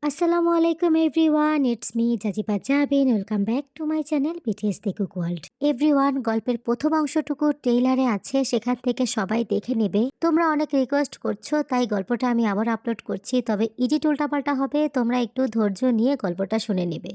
আসসালামু আলাইকুম everyone, it's me Jajiba Jabin. Welcome back to my channel BTS Taekook world. Everyone, গল্পের প্রথম অংশটুকু ট্রেইলারে আছে, সেখান থেকে সবাই দেখে নেবে। তোমরা অনেক রিকোয়েস্ট করছো, তাই গল্পটা আমি আবার আপলোড করছি। তবে এডিট উল্টাপাল্টা হবে, তোমরা একটু ধৈর্য নিয়ে গল্পটা শুনে নেবে।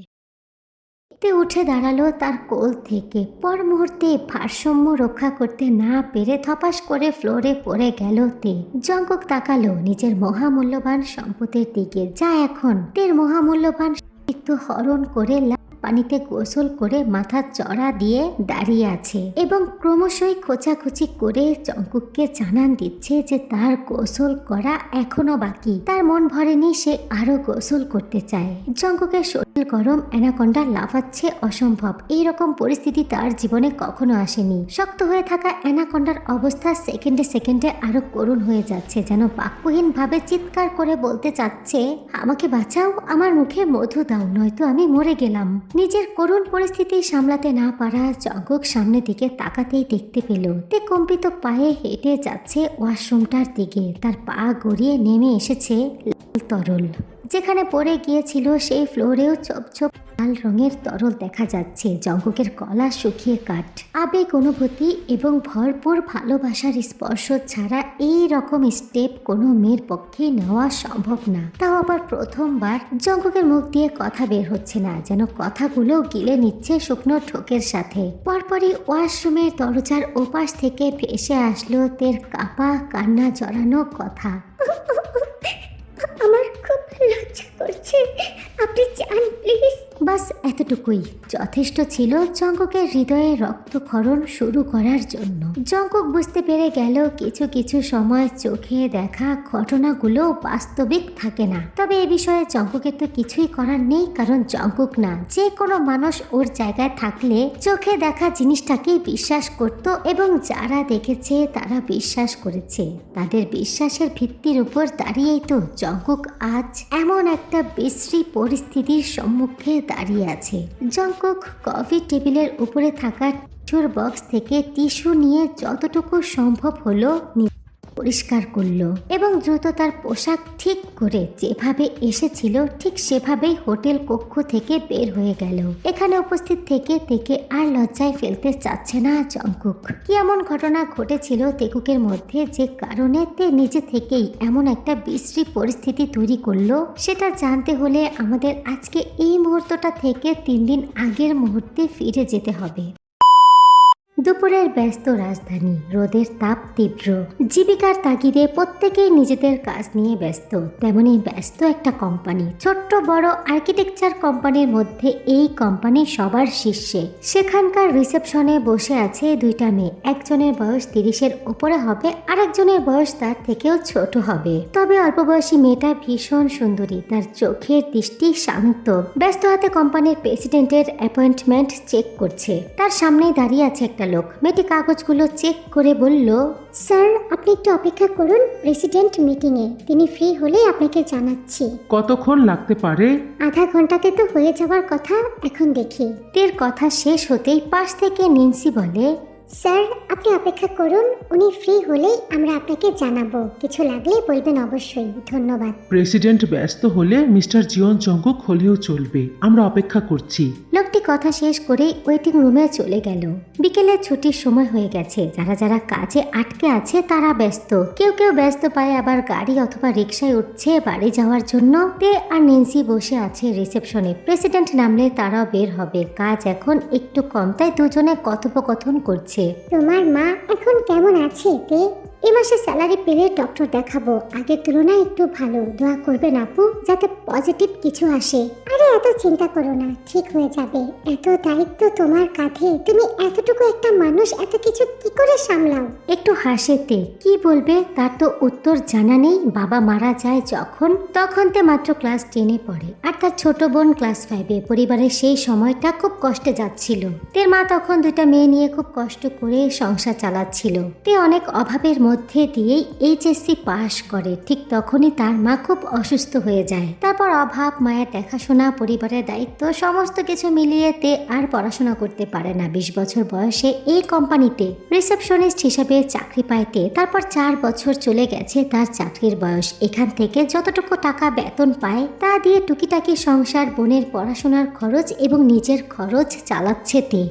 তে উঠে দাঁড়ালো তার কোল থেকে। পর মুহূর্তে ভারসাম্য রক্ষা করতে না পেরে ধপাস করে ফ্লোরে পড়ে গেল তে। জঙ্কুক তাকালো নিজের মহামূল্যবান সম্পদের দিকে, যা এখন তের মহামূল্যবান সাহিত্য হরণ করে পানিতে গোসল করে মাথা চড়া দিয়ে দাঁড়িয়ে আছে এবং ক্রমশই খোঁচাখুচি করে জঙ্কুককে জানান দিচ্ছে যে তার গোসল করা এখনো বাকি। তার মন ভরেনি, সে আরো গোসল করতে চায়। জঙ্কুকের শরীর গরম, অ্যানাকন্ডা লাফাচ্ছে অসম্ভব। এইরকম পরিস্থিতি তার জীবনে কখনো আসেনি। শক্ত হয়ে থাকা অ্যানাকন্ডার অবস্থা সেকেন্ডে সেকেন্ডে আরো করুণ হয়ে যাচ্ছে, যেন বাক্যহীন ভাবে চিৎকার করে বলতে চাচ্ছে, আমাকে বাঁচাও, আমার মুখে মধু দাও, নয়তো আমি মরে গেলাম। নিজের করুণ পরিস্থিতি সামলাতে না পারা জঙ্কুক সামনের দিকে তাকাতেই দেখতে পেল তে কম্পিত পায়ে হেঁটে যাচ্ছে ওয়াশরুমটার দিকে। তার পা গড়িয়ে নেমে এসেছে লাল তরল। যেখানে পড়ে গিয়েছিল সেই ফ্লোরেও ছোপ লাল রঙের তরল দেখা যাচ্ছে। জঙ্কুকের গলা শুকিয়ে কাঠ। আবেগ, অনুভূতি এবং ভরপুর ভালোবাসার স্পর্শ ছাড়া এই রকম স্টেপ কোনো মেয়ের পক্ষে নেওয়া সম্ভব না। তাও আবার প্রথমবার। জঙ্কুকের মুখ দিয়ে কথা বের হচ্ছে না, যেন কথাগুলো গিলে নিচ্ছে শুকনো ঠোকের সাথে। পরপরই ওয়াশরুমের দরজার ওপাশ থেকে ভেসে আসলো তের কাপা কান্না জড়ানো কথা। আমার খুব লজ্জা করছে, আপনি যান প্লিজ। বাস এতটুকুই যথেষ্ট ছিল জঙ্কুকের হৃদয়ে রক্তক্ষরণ শুরু করার জন্য। জঙ্কুক বুঝতে পেরে গেল কিছু কিছু সময় চোখে দেখা ঘটনাগুলো বাস্তবিক থাকে না। তবে এ বিষয়ে জঙ্কুকের তো কিছুই করার নেই, কারণ জঙ্কুক না, যে কোনো মানুষ ওর জায়গায় থাকলে চোখে দেখা জিনিসটাকেই বিশ্বাস করত এবং যারা দেখেছে তারা বিশ্বাস করেছে। তাদের বিশ্বাসের ভিত্তির উপর দাঁড়িয়েই তো জঙ্কুক আজ এমন একটা বিশ্রী পরিস্থিতির সম্মুখে দাঁড়িয়ে আছে। জঙ্কুক কফি টেবিলের উপরে থাকা টিস্যুর বক্স থেকে টিস্যু নিয়ে যতটুকু সম্ভব হলো পরিষ্কার করলো এবং দ্রুত তার পোশাক ঠিক করে যেভাবে এসেছিল ঠিক সেভাবেই হোটেল কক্ষ থেকে বের হয়ে গেল। এখানে উপস্থিত থেকে থেকে আর লজ্জায় ফেলতে চাচ্ছে না জঙ্কুক। কি এমন ঘটনা ঘটেছিল তেকুকের মধ্যে যে কারণে তে নিজে থেকেই এমন একটা বিশ্রী পরিস্থিতি তৈরি করলো, সেটা জানতে হলে আমাদের আজকে এই মুহূর্তটা থেকে 3 দিন আগের মুহূর্তে ফিরে যেতে হবে। দুপুরের ব্যস্ত রাজধানী, রোদের তাপ তীব্র। জীবিকার তাগিদে প্রত্যেকেই নিজেদের কাজ নিয়ে ব্যস্ত। তেমনই ব্যস্ত একটা কোম্পানি, ছোট্ট বড় আর্কিটেকচার কোম্পানির মধ্যে এই কোম্পানি সবার শীর্ষে। সেখানকার রিসেপশনে বসে আছে 2টা মেয়ে। একজনের বয়স 30-এর উপরে হবে, আরেকজনের বয়স তার থেকেও ছোট হবে। তবে অল্প বয়সী মেয়েটা ভীষণ সুন্দরী, তার চোখের দৃষ্টি শান্ত। ব্যস্ত হাতে কোম্পানির প্রেসিডেন্টের অ্যাপয়েন্টমেন্ট চেক করছে। তার সামনেই দাঁড়িয়ে আছে একটা লোক। মেয়েটি কাগজগুলো চেক করে বলল, স্যার আপনি একটু অপেক্ষা করুন, প্রেসিডেন্ট মিটিংয়ে, তিনি ফ্রি হলে আপনাকে জানাচ্ছি। কতক্ষণ লাগতে পারে? আধা ঘন্টাতে তো হয়ে যাওয়ার কথা, এখন দেখি। তের কথা শেষ হতেই পাশ থেকে নিন্সি বলে, স্যার আপনি অপেক্ষা করুন, উনি ফ্রি হলেই আমরা আপনাকে জানাবো। কিছু লাগলে বলবেন অবশ্যই, ধন্যবাদ। প্রেসিডেন্ট ব্যস্ত হলে মিস্টার জিওন জঙ্কুক হলেও চলবে, আমরা অপেক্ষা করছি। লোকটি কথা শেষ করে ওয়েটিং রুমে চলে গেল। বিকেলে ছুটির সময় হয়ে গেছে। যারা যারা কাজে আটকে আছে তারা ব্যস্ত। কেউ কেউ ব্যস্ত পায় আবার গাড়ি অথবা রিক্সায় উঠছে বাড়ি যাওয়ার জন্য। তে আর নেন্সি বসে আছে রিসেপশনে। প্রেসিডেন্ট নামলে তারাও বের হবে। কাজ এখন একটু কম, তাই দুজনে কথোপকথন করছে। তোমার মা এখন কেমন আছে তে? এই মাসে স্যালারি পেলে ডক্টর দেখাবো, আগের তুলনায় একটু ভালো। দোয়া করবেন আপু, যাতে পজিটিভ কিছু আসে। আরে এত চিন্তা করো না, ঠিক হয়ে যাবে। এত দায়িত্ব তোমার কাঁধে, তুমি এতটুকু একটা মানুষ এত কিছু কি করে সামলাও? একটু হাসেতে কি বলবে তার তো উত্তর জানা নেই। বাবা মারা যায় যখন, তখন তে মাত্র ক্লাস 10-এ পড়ে আর তার ছোট বোন ক্লাস 5-এ। পরিবারের সেই সময়টা খুব কষ্টে যাচ্ছিল। তের মা তখন 2টা মেয়ে নিয়ে খুব কষ্ট করে সংসার চালাচ্ছিল। তে অনেক অভাবের মধ্যে দিয়েই এইচএসসি পাশ করে। ঠিক তখনই তার মা খুব অসুস্থ হয়ে যায়। তারপর অভাব, মায়ের দেখাশোনা, পরিবারের দায়িত্ব সমস্ত কিছু মিলিয়ে তে আর পড়াশোনা করতে পারে না। 20 বছর বয়সে এই কোম্পানিতে রিসেপশনিস্ট হিসেবে চাকরি পাইতে তারপর 4 বছর চলে গেছে তার চাকরির বয়স। এখান থেকে যতটুকু টাকা বেতন পায় তা দিয়ে টুকিটাকি সংসার, বোনের পড়াশোনার খরচ এবং নিজের খরচ চালাচ্ছে তে।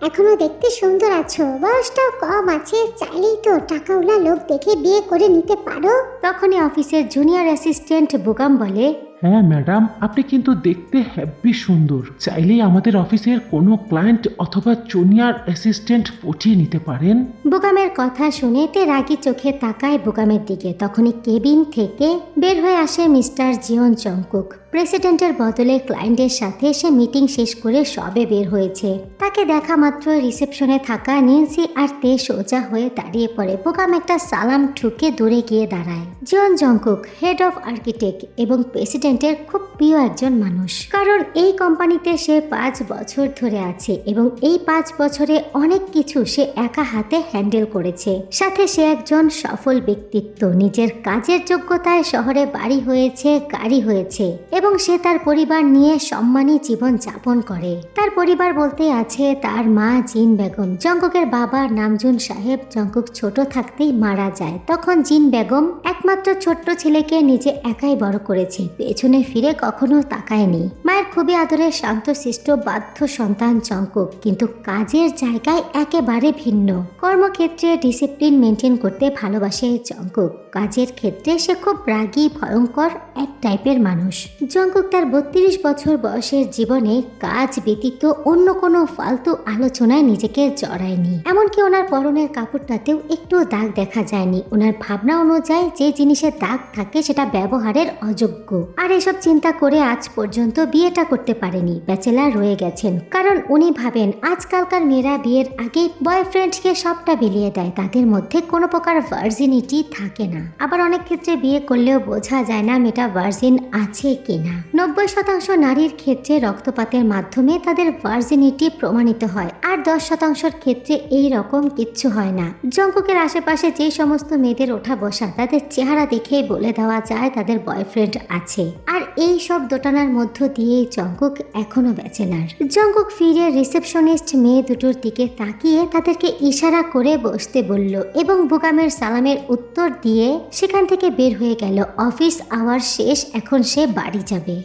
এখনো দেখতে সুন্দর আছো, বয়সটাও কম আছে, চাইলেই তো টাকাওয়ালা লোক দেখে বিয়ে করে নিতে পারো। তখনই অফিসের জুনিয়র অ্যাসিস্ট্যান্ট বুকাম বলে, হ্যাঁ ম্যাডাম, আপনি কিন্তু দেখতে হ্যাপি সুন্দর, চাইলেই আমাদের অফিসের কোনো ক্লায়েন্ট অথবা জুনিয়র অ্যাসিস্ট্যান্ট পটিয়ে নিতে পারেন। বুকামের কথা শুনে তে রাগী চোখে তাকায় বুকামের দিকে। তখনই কেবিন থেকে বের হয়ে আসে মিস্টার জিওন জংকুক। প্রেসিডেন্টের বদলে ক্লায়েন্টের সাথে সে মিটিং শেষ করে সবে বের হয়েছে। তাকে দেখা মাত্র রিসেপশনে থাকা নিন্সি আর তে সোজা হয়ে দাঁড়িয়ে পড়ে। বুকাম একটা সালাম ঠুকে দূরে গিয়ে দাঁড়ায়। Jeon Jungkook head of architect এবং প্রেসিডেন্টের খুব প্রিয় একজন মানুষ, কারণ এই কোম্পানিতে সে 5 বছর ধরে আছে এবং এই 5 বছরে অনেক কিছু সে একা হাতে হ্যান্ডেল করেছে। সাথে সে একজন সফল ব্যক্তিত্ব, নিজের কাজের যোগ্যতায় শহরে বাড়ি হয়েছে, গাড়ি হয়েছে এবং সে তার পরিবার নিয়ে সম্মানী জীবন যাপন করে। তার পরিবার বলতে আছে তার মা জিন বেগম। জংকুকের বাবা নামজুন সাহেব জংকুক ছোট থাকতেই মারা যায়। তখন জিন বেগম একমাত্র ছোট্ট ছেলেকে নিজে একাই বড় করেছে, পেছনে ফিরে কখনো তাকায়নি। মায়ের খুবই আদরের শান্তশিষ্ট বাধ্য সন্তান জংকুক, কিন্তু কাজের জায়গায় একেবারে ভিন্ন। কর্মক্ষেত্রে ডিসিপ্লিন মেনটেন করতে ভালোবাসে জংকুক। কাজের ক্ষেত্রে সে খুব রাগী, ভয়ঙ্কর এক টাইপের মানুষ। জংকুক তার 32 বছর বয়সের জীবনে কাজ ব্যতীত অন্য কোনো ফালতু আলোচনায় নিজেকে জড়ায়নি। এমনকি ওনার পরনের কাপড়টাতেও একটু দাগ দেখা যায়নি। ওনার ভাবনা অনুযায়ী যে জিনিসের দাগ থাকে সেটা ব্যবহারের অযোগ্য। আর এসব চিন্তা করে আজ পর্যন্ত বিয়েটা করতে পারেনি, ব্যাচেলার রয়ে গেছেন। কারণ উনি ভাবেন আজকালকার মেয়েরা বিয়ের আগে বয়ফ্রেন্ডকে সবটা বিলিয়ে দেয়, তাদের মধ্যে কোনো প্রকার ভার্জিনিটি থাকে না। আবার অনেক ক্ষেত্রে বিয়ে করলেও বোঝা যায় না মেয়েটা ভার্জিন আছে কিনা। 90% নারীর ক্ষেত্রে রক্তপাতের মাধ্যমে তাদের ভার্জিনিটি প্রমাণিত হয়, আর 10%র ক্ষেত্রে এই রকম কিচ্ছু হয় না। জংকুকের আশেপাশে যে সমস্ত মেয়েদের ওঠা বসা, তাদের চেহারা দেখেই বলে দেওয়া যায় তাদের বয়ফ্রেন্ড আছে। আর এই সব দোটানার মধ্য দিয়ে জংকুক এখনো ব্যাচেলার। জংকুক ফিরে রিসেপশনিস্ট মেয়ে দুটোর দিকে তাকিয়ে তাদেরকে ইশারা করে বসতে বলল এবং বুকামের সালামের উত্তর দিয়ে সেখান থেকে বের হয়ে গেল। অফিস আওয়ার শেষ, এখন সে বাড়ি যাবে।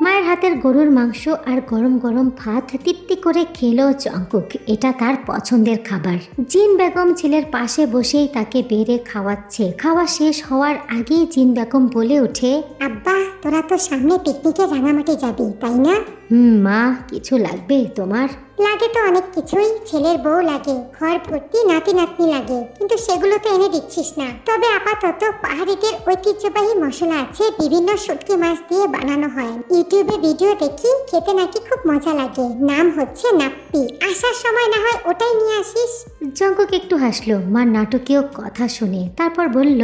মায়ের হাতের গরুর মাংস আর গরম গরম ভাত তৃপ্তি করে খেলো জংকুক। এটা তার পছন্দের খাবার। জিন বেগম ছেলের পাশে বসেই তাকে বেড়ে খাওয়াচ্ছে। খাওয়া শেষ হওয়ার আগেই জিন বেগম বলে ওঠে, আব্বা, তোরা তো সামনে পিকনিকে রাঙামাটি যাবি, তাই না? মা, কিছু লাগবে তোমার? লাগে তো অনেক কিছুই, ছেলের বউ লাগে, ঘর ভর্তি নাতি নাতনি লাগে, কিন্তু সেগুলো তো এনে দিচ্ছিস না। তবে আপাতত পাহাড়িদের ঐতিহ্যবাহী মশলা আছে, বিভিন্ন শুটকি মাছ দিয়ে বানানো হয়। ইউটিউবে ভিডিও দেখি, খেতে নাকি খুব মজা লাগে। নাম হচ্ছে নাপ্পি। আসার সময় না হয় ওটাই নিয়ে আসিস। জংকুক একটু হাসলো মার নাটকীয় কথা শুনে, তারপর বলল,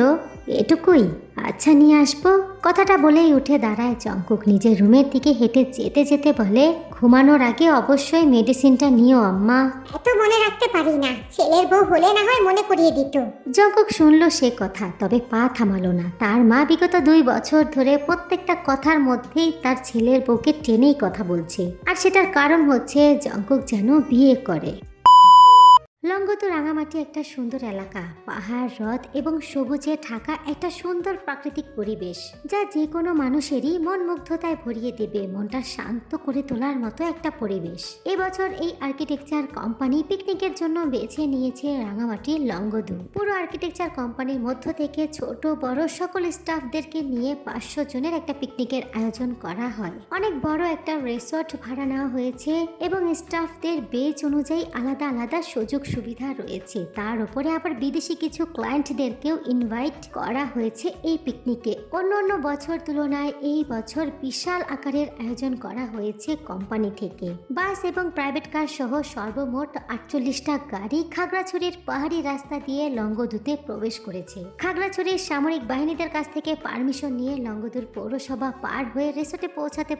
এটুকুই? আচ্ছা, নিয়ে আসবো। কথাটা বলেই উঠে দাঁড়ায় জংকুক। নিজের রুমের দিকে হেঁটে যেতে যেতে বলে, ঘুমানোর আগে অবশ্যই মেডিসিনটা নিও আম্মা। এত মনে রাখতে পারি না, ছেলের বউ হলে না হয় মনে করিয়ে দিত। জংকুক শুনলো সে কথা, তবে পা থামালো না। তার মা বিগত 2 বছর ধরে প্রত্যেকটা কথার মধ্যেই তার ছেলের বউকে টেনেই কথা বলছে, আর সেটার কারণ হচ্ছে জংকুক যেন বিয়ে করে। লঙ্গদু রাঙামাটি একটা সুন্দর এলাকা, পাহাড়, হ্রদ এবং সবুজে ঢাকা একটা সুন্দর প্রাকৃতিক পরিবেশ, যা যে কোনো মানুষেরই মন মুগ্ধতায় ভরিয়ে দেবে, মনটা শান্ত করে তোলার মতো একটা পরিবেশ। এবছর এই আর্কিটেকচার কোম্পানি পিকনিকের জন্য বেছে নিয়েছে রাঙামাটির লঙ্গদু। পুরো আর্কিটেকচার কোম্পানির মধ্য থেকে ছোট বড় সকল স্টাফদেরকে নিয়ে 500 জনের একটা পিকনিকের আয়োজন করা হয়। অনেক বড় একটা রিসর্ট ভাড়া নেওয়া হয়েছে এবং স্টাফদের বেজ অনুযায়ী আলাদা আলাদা সুযোগ সুবিধা রয়েছে। তার উপরে আবার বিদেশি কিছু ক্লায়েন্টদেরকেও ইনভাইট করা হয়েছে এই পিকনিকে। অন্য বছর তুলনায় এই বছর বিশাল আকারের আয়োজন করা হয়েছে কোম্পানি থেকে। বাস এবং প্রাইভেট কার সহ সর্বমোট 48টা গাড়ি খাগড়াছড়ির পাহাড়ি রাস্তা দিয়ে লঙ্গদুতে প্রবেশ করেছে। খাগড়াছড়ির সামরিক বাহিনীদের কাছ থেকে পারমিশন নিয়ে লঙ্গদুর পৌরসভা পার হয়ে রিসোর্টে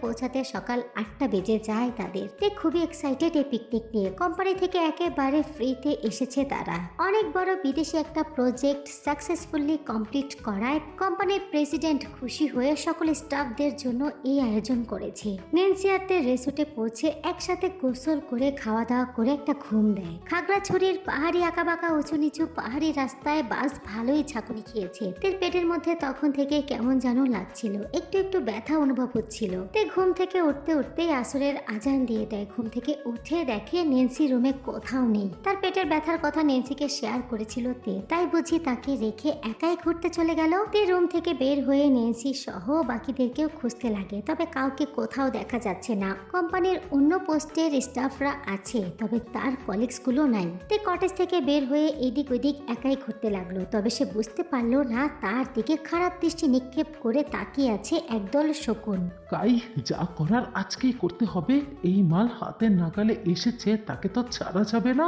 পৌঁছাতে সকাল 8টা বেজে যায় তাদের। খুবই এক্সাইটেড এই পিকনিক নিয়ে। কোম্পানি থেকে একেবারে ফ্রি ছুটিতে এসেছে তারা। অনেক বড় বিদেশি একটা প্রজেক্ট সাকসেসফুলি কমপ্লিট করায় কোম্পানির প্রেসিডেন্ট খুশি হয়ে সকল স্টাফদের জন্য এই আয়োজন করেছে। নেন্সি আর তে রিসোর্টে পৌঁছে একসাথে গোসল করে খাওয়া দাওয়া করে একটা ঘুম দেয়। খাগড়াছড়ির পাহাড়ি আঁকাবাঁকা উঁচু নিচু পাহাড়ি রাস্তায় বাস ভালোই ঝাঁকুনি খেয়েছে। তের পেটের মধ্যে তখন থেকে কেমন যেন লাগছিল, একটু একটু ব্যথা অনুভব হচ্ছিল। তে ঘুম থেকে উঠতে উঠতেই আসরের আজান দিয়ে দেয়। ঘুম থেকে উঠে দেখে নেন্সি রুমে কোথাও নেই। তার পেটের ব্যথার কথা নেন্সিকে শেয়ার করেছিল তে, তাই বুঝি তাকে রেখে একাই ঘুরতে চলে গেল। তে রুম থেকে বের হয়ে নেন্সি সহ বাকিদেরকেও খুঁজতে লাগে, তবে কাউকে কোথাও দেখা যাচ্ছে না। কোম্পানির অন্য পোস্টের স্টাফরা আছে, তবে তার কলিগস গুলো নাই। তে কটেজ থেকে বের হয়ে এদিক ওদিক একাই ঘুরতে লাগলো, তবে সে বুঝতে পারলো না তার দিকে খারাপ দৃষ্টি নিক্ষেপ করে তাকিয়ে আছে একদল শকুন। কাই, যা করার আজকেই করতে হবে। এই মাল হাতের নাগালে এসেছে, তাকে তো ছাড়া যাবে না।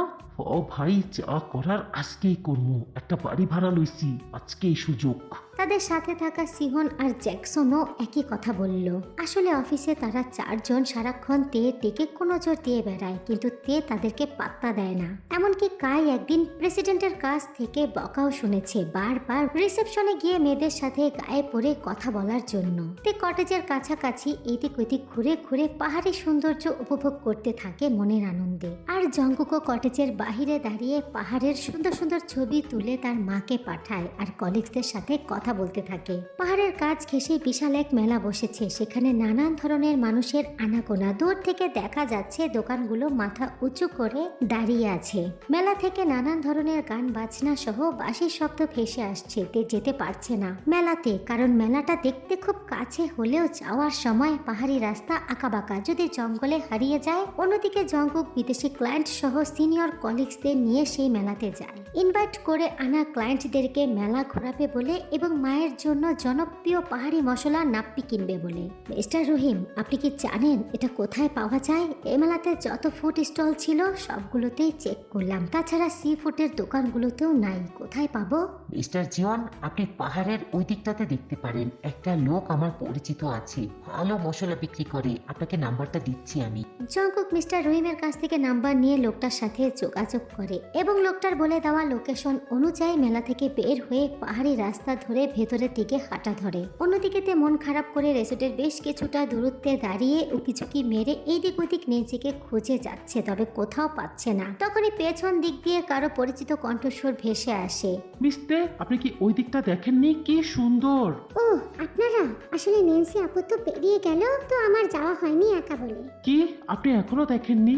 ও ভাই, যা করার আজকেই করবো। একটা বাড়ি ভাড়া লইছি, আজকেই সুযোগ। তাদের সাথে থাকা সিহন আর জ্যাকসনও একই কথা বলল। আসলে অফিসে তারা চারজন সারাক্ষণ তের দিকে কোনো জোর দিয়ে বেড়ায়, কিন্তু তে তাদেরকে পাত্তা দেয় না। এমনকি কাই একদিন প্রেসিডেন্টের কাছ থেকে বকাও শুনেছে, বারবার রিসেপশনে গিয়ে মেয়েদের সাথে গায়ে পড়ে কথা বলার জন্য। তে কটেজের কাছাকাছি এদিক ওদিক ঘুরে ঘুরে পাহাড়ি সৌন্দর্য উপভোগ করতে থাকে মনের আনন্দে। আর জঙ্কুকও কটেজের বাহিরে দাঁড়িয়ে পাহাড়ের সুন্দর সুন্দর ছবি তুলে তার মাকে পাঠায় আর কলিগসদের সাথে কথা বলতে থাকে। পাহাড়ের কাজ ঘেঁষে বিশাল এক মেলা বসেছে, সেখানে নানান ধরনের মানুষের আনাগোনা। দূর থেকে দেখা যাচ্ছে দোকানগুলো মাথা উঁচু করে দাঁড়িয়ে আছে। মেলা থেকে নানান ধরনের গান বাজনা সহ বাঁশির শব্দ ভেসে আসছে। তে যেতে পারছে না মেলাতে, কারণ মেলাটা দেখতে খুব কাছে হলেও যাওয়ার সময় পাহাড়ি রাস্তা আঁকাবাঁকা, যদি জঙ্গলে হারিয়ে যায়। অন্যদিকে জঙ্কুক বিদেশি ক্লায়েন্ট সহ সিনিয়র কলিগসদের নিয়ে সেই মেলাতে যায়। ইনভাইট করে আনা ক্লায়েন্টদেরকে মেলা ঘোরাবে বলে এবং মায়ের জন্য জনপ্রিয় পাহাড়ি মশলা নাপ্পি কিনবে বলে। মিস্টার রহিম, আপনি কি জানেন এটা কোথায় পাওয়া যায়? এই মেলাতে যত ফুড স্টল ছিল সবগুলোতেই চেক করলাম, তাছাড়া সি ফুডের দোকানগুলোতেও নাই। কোথায় পাবো? মিস্টার জিওন, আপনি পাহাড়ের ওই দিকটাতে দেখতে পারেন। একটা লোক আমার পরিচিত আছে, ভালো মশলা বিক্রি করে। আপনাকে নাম্বারটা দিচ্ছি আমি। জঙ্কুক মিস্টার রহিমের কাছ থেকে নাম্বার নিয়ে লোকটার সাথে যোগাযোগ করে এবং লোকটার বলে দেওয়া লোকেশন অনুযায়ী মেলা থেকে বের হয়ে পাহাড়ি রাস্তা ধরে ভেতরের দিকে হাঁটা ধরে। অন্যদিকে তে মন খারাপ করে রেসর্টের বেশ কিছুটা দূরত্বে দাঁড়িয়ে উকিঝুঁকি মেরে এইদিক ওদিক নেন্সিকে খুঁজে যাচ্ছে, তবে কোথাও পাচ্ছে না। তখনই পেছন দিক দিয়ে কারো পরিচিত কণ্ঠস্বর ভেসে আসে। মিস্তে, আপনি কি ওই দিকটা দেখেননি? কি সুন্দর। ও, আপনারা? আসলে নেন্সি আপু তো পেরিয়ে গেল, তো আমার যাওয়া হয়নি একা বলে। কি, আপনি এখনো দেখেননি?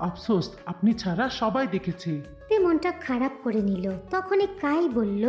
আফসোস, আপনি ছাড়া সবাই দেখেছে। তে মনটা খারাপ করে নিল। তখনই কাই বলল,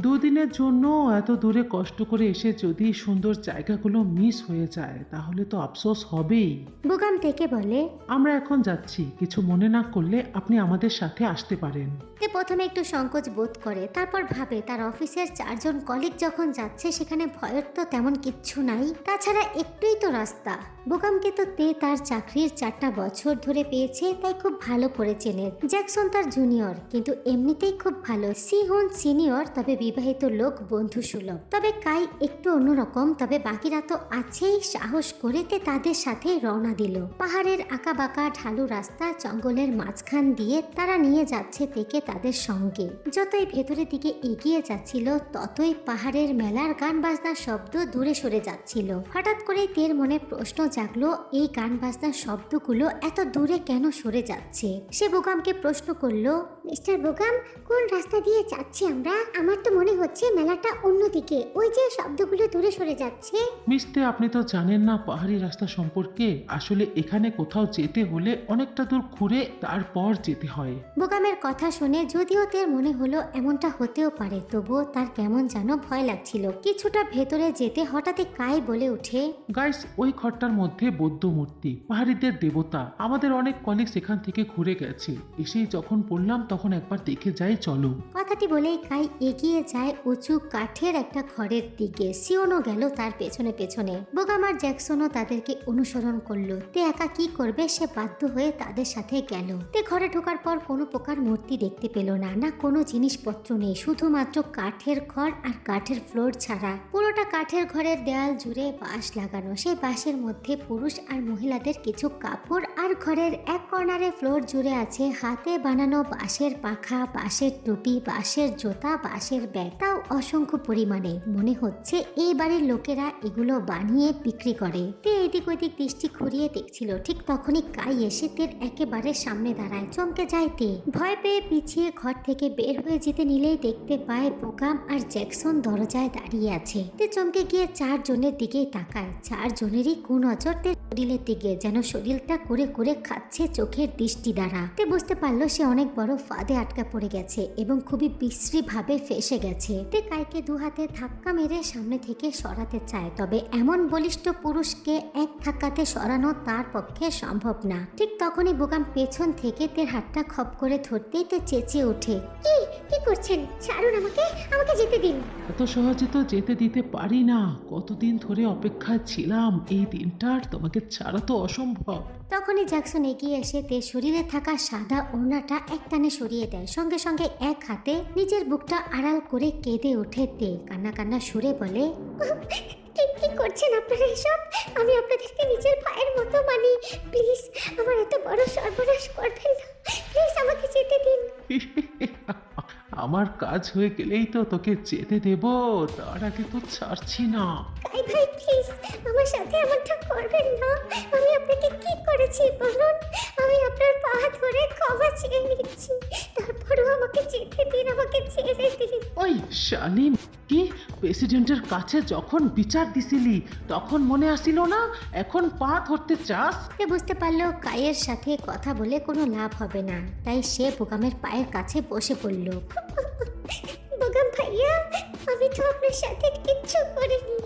দুদিনের জন্য এত দূরে কষ্ট করে এসে যদি সুন্দর জায়গাগুলো মিস হয়ে যায় তাহলে তো আফসোস হবেই। বুগাম থেকে বলে, আমরা এখন যাচ্ছি, কিছু মনে না করলে আপনি আমাদের সাথে আসতে পারেন। তে প্রথমে একটু সংকোচ বোধ করে, তারপর ভাবে তার অফিসের চারজন কলিগ যখন যাচ্ছে সেখানে ভয়ের তো তেমন কিচ্ছু নাই, তাছাড়া একটুই তো রাস্তা। বুগামকে তো তে তার চাকরির 4টা বছর ধরে পেয়েছে, তাই খুব ভালো করে চেনে। জ্যাকসন তার জুনিয়র, কিন্তু এমনিতেই খুব ভালো। সিহন সিনিয়র, তবে বিবাহিত লোক, বন্ধু সুলভ। তবে কাই একটু অন্যরকম, তবে বাকিরা তো আছেই। সাহস করে তে তাদের সাথে রওনা দিল। পাহাড়ের আঁকাবাঁকা ঢালু রাস্তা, জঙ্গলের মাঝখান দিয়ে তারা নিয়ে যাচ্ছে থেকে তাদের সঙ্গে। যতই ভেতরের দিকে এগিয়ে যাচ্ছিল ততই পাহাড়ের মেলার গান বাজনার শব্দ দূরে সরে যাচ্ছিল। হঠাৎ করে তের মনে প্রশ্ন জাগলো, এই গান বাজনার শব্দগুলো এত দূরে কেন সরে যাচ্ছে? সে বুগামকে প্রশ্ন করলো, মিস্টার বোগাম, কোন রাস্তা দিয়ে যাচ্ছি আমরা? আমার তো মনে হচ্ছে মেলাটা অন্যদিকে, ওই যে শব্দগুলো দূরে সরে যাচ্ছে। মিস্তে, আপনি তো জানেন না পাহাড়ি রাস্তা সম্পর্কে। আসলে এখানে কোথাও যেতে হলে অনেকটা দূর ঘুরে তারপর যেতে হয়। বুগামের কথা শুনে যদিও তের মনে হলো এমনটা হতেও পারে, তবুও তার কেমন যেন ভয় লাগছিল। কিছুটা ভেতরে যেতে হঠাৎই কাই বলে ওঠে, গাইস, ওই ঘরটার মধ্যে বৌদ্ধ মূর্তি, পাহাড়িদের দেবতা। আমাদের অনেক কলিগস এখান থেকে ঘুরে গেছে, এসেই যখন পড়লাম তখন একবার দেখে যাই, চলো। কথাটি বলেই কাই এগিয়ে যায় উঁচু কাঠের একটা ঘরের দিকে। সিওনও গেল তার পেছনে পেছনে। বোগাম আর জ্যাকসনও তাদেরকে অনুসরণ করলো। তে একা কি করবে, সে বাধ্য হয়ে তাদের সাথে গেল। তে ঘরে ঢোকার পর কোনো প্রকার মূর্তি দেখতে পেল না, না কোনো জিনিসপত্র নেই, শুধুমাত্র কাঠের ঘর আর কাঠের ফ্লোর ছাড়া। পুরোটা কাঠের ঘরের দেয়াল জুড়ে বাঁশ লাগানো। সেই বাঁশের মধ্যে পুরুষ আর মহিলাদের কিছু কাপড়, আর ঘরের এক কর্নারে ফ্লোর জুড়ে আছে হাতে বানানো বাঁশের পাখা, বাঁশের টুপি, বাঁশের জুতা, বাঁশের ব্যাগ, তাও অসংখ্য পরিমাণে। মনে হচ্ছে এই বাড়ির লোকেরা এগুলো বানিয়ে বিক্রি করে। তে এদিক ওইদিক দৃষ্টি ঘুরিয়ে দেখছিল। ঠিক তখনই কাই এসে তের একেবারে সামনে দাঁড়ায়। চমকে যায় তে। ভয় পেয়ে পিছিয়ে ঘর থেকে বের হয়ে যেতে নিলেই দেখতে পায় বোগাম আর জ্যাকসন দরজায় দাঁড়িয়ে আছে। তে চমকে গিয়ে চারজনের দিকেই তাকায়। চারজনেরই কুনজর তের শরীরের দিকে, যেন শরীরটা করে করে খাচ্ছে চোখের দৃষ্টি দ্বারা। তে বুঝতে পারলো সে অনেক বড় ফাঁদে আটকা পড়ে গেছে এবং খুবই বিশ্রী ভাবে ফেসে গেছে। তে কাইকে দু হাতে ধাক্কা মেরে সামনে থেকে সরাতে চায়, তবে এমন বলিষ্ঠ পুরুষকে এক ধাক্কাতে সরানো তার পক্ষে সম্ভব না। ঠিক তখনই বোগাম পেছন থেকে তের হাতটা খপ করে ধরতেই তে চেঁচিয়ে ওঠে, কি করছেন? ছাড়ুন আমাকে, আমাকে যেতে দিন। এত সহজে তো যেতে দিতে পারি না। কতদিন ধরে অপেক্ষায় ছিলাম এই দিনটার, তোমাকে ছাড়া তো অসম্ভব। তখনই জ্যাকসন এগিয়ে এসে তের শরীরে থাকা সাদা ওড়নাটা একটানে সরিয়ে দেয়। সঙ্গে সঙ্গে এক হাতে নিজের বুকটা আড়াল করে কেঁদে ওঠে তে। কান্না কান্না সুরে বলে, কি করছেন আপনারা এসব? আমি আপনাদেরকে নিজের ভাইয়ের মতো মানি। প্লিজ আমার এত বড় সর্বনাশ করবেন না। প্লিজ আমাকে যেতে দিন। আমার কাজ হয়ে গেলেই তো তোকে যেতে দেব, তার আগে তো ছাড়ছি না। কাই ভাই প্লিজ আমার সাথে এমনটা করবেন না। আমি আপনাকে কি করেছি বলুন? আমি আপনার পা ধরে ক্ষমা চেয়ে নিচ্ছি, তারপরও আমাকে যেতে দিন, আমাকে ছেড়ে দিন। ওই শালিম, কি প্রেসিডেন্টের কাছে যখন বিচার দিছিলি তখন মনে আসিল না? এখন পা ধরতে চাস? সে বুঝতে পারলো কাইয়ের সাথে কথা বলে কোনো লাভ হবে না, তাই সে বোগামের পায়ের কাছে বসে পড়ল। বোগাম ভাইয়া, আমি তো আপনার সাথে কিচ্ছু করিনি,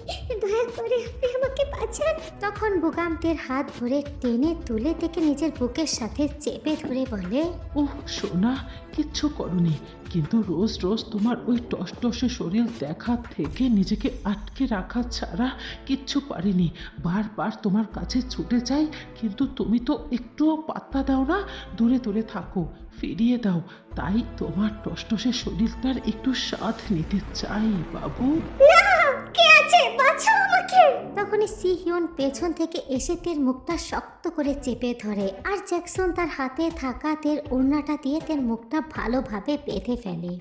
দয়া করে আপনি আমাকে বাঁচান। তখন বোগাম তের হাত ধরে টেনে তুলে থেকে নিজের বুকের সাথে চেপে ধরে বলে, ওহ সোনা, কিচ্ছু করনি, কিন্তু রোজ রোজ তোমার ওই টসটসে শরীর দেখা থেকে নিজেকে আটকে রাখা ছাড়া কিচ্ছু পারিনি। বারবার তোমার কাছে ছুটে যাই, কিন্তু তুমি তো একটুও পাত্তা দাও না, দূরে দূরে থাকো, ফিরিয়ে দাও। তাই তোমার টসটসে শরীরটার একটু স্বাদ নিতে চাই বাবু। কে আছে? বাঁচাও আমাকে। তখনই সিহিয়ন পেছন থেকে এসে তের মুখটা শক্ত করে চেপে ধরে, আর জ্যাকসন তার হাতে থাকা তের ওড়নাটা দিয়ে তের মুখটা ভালোভাবে বেঁধে ফেলে।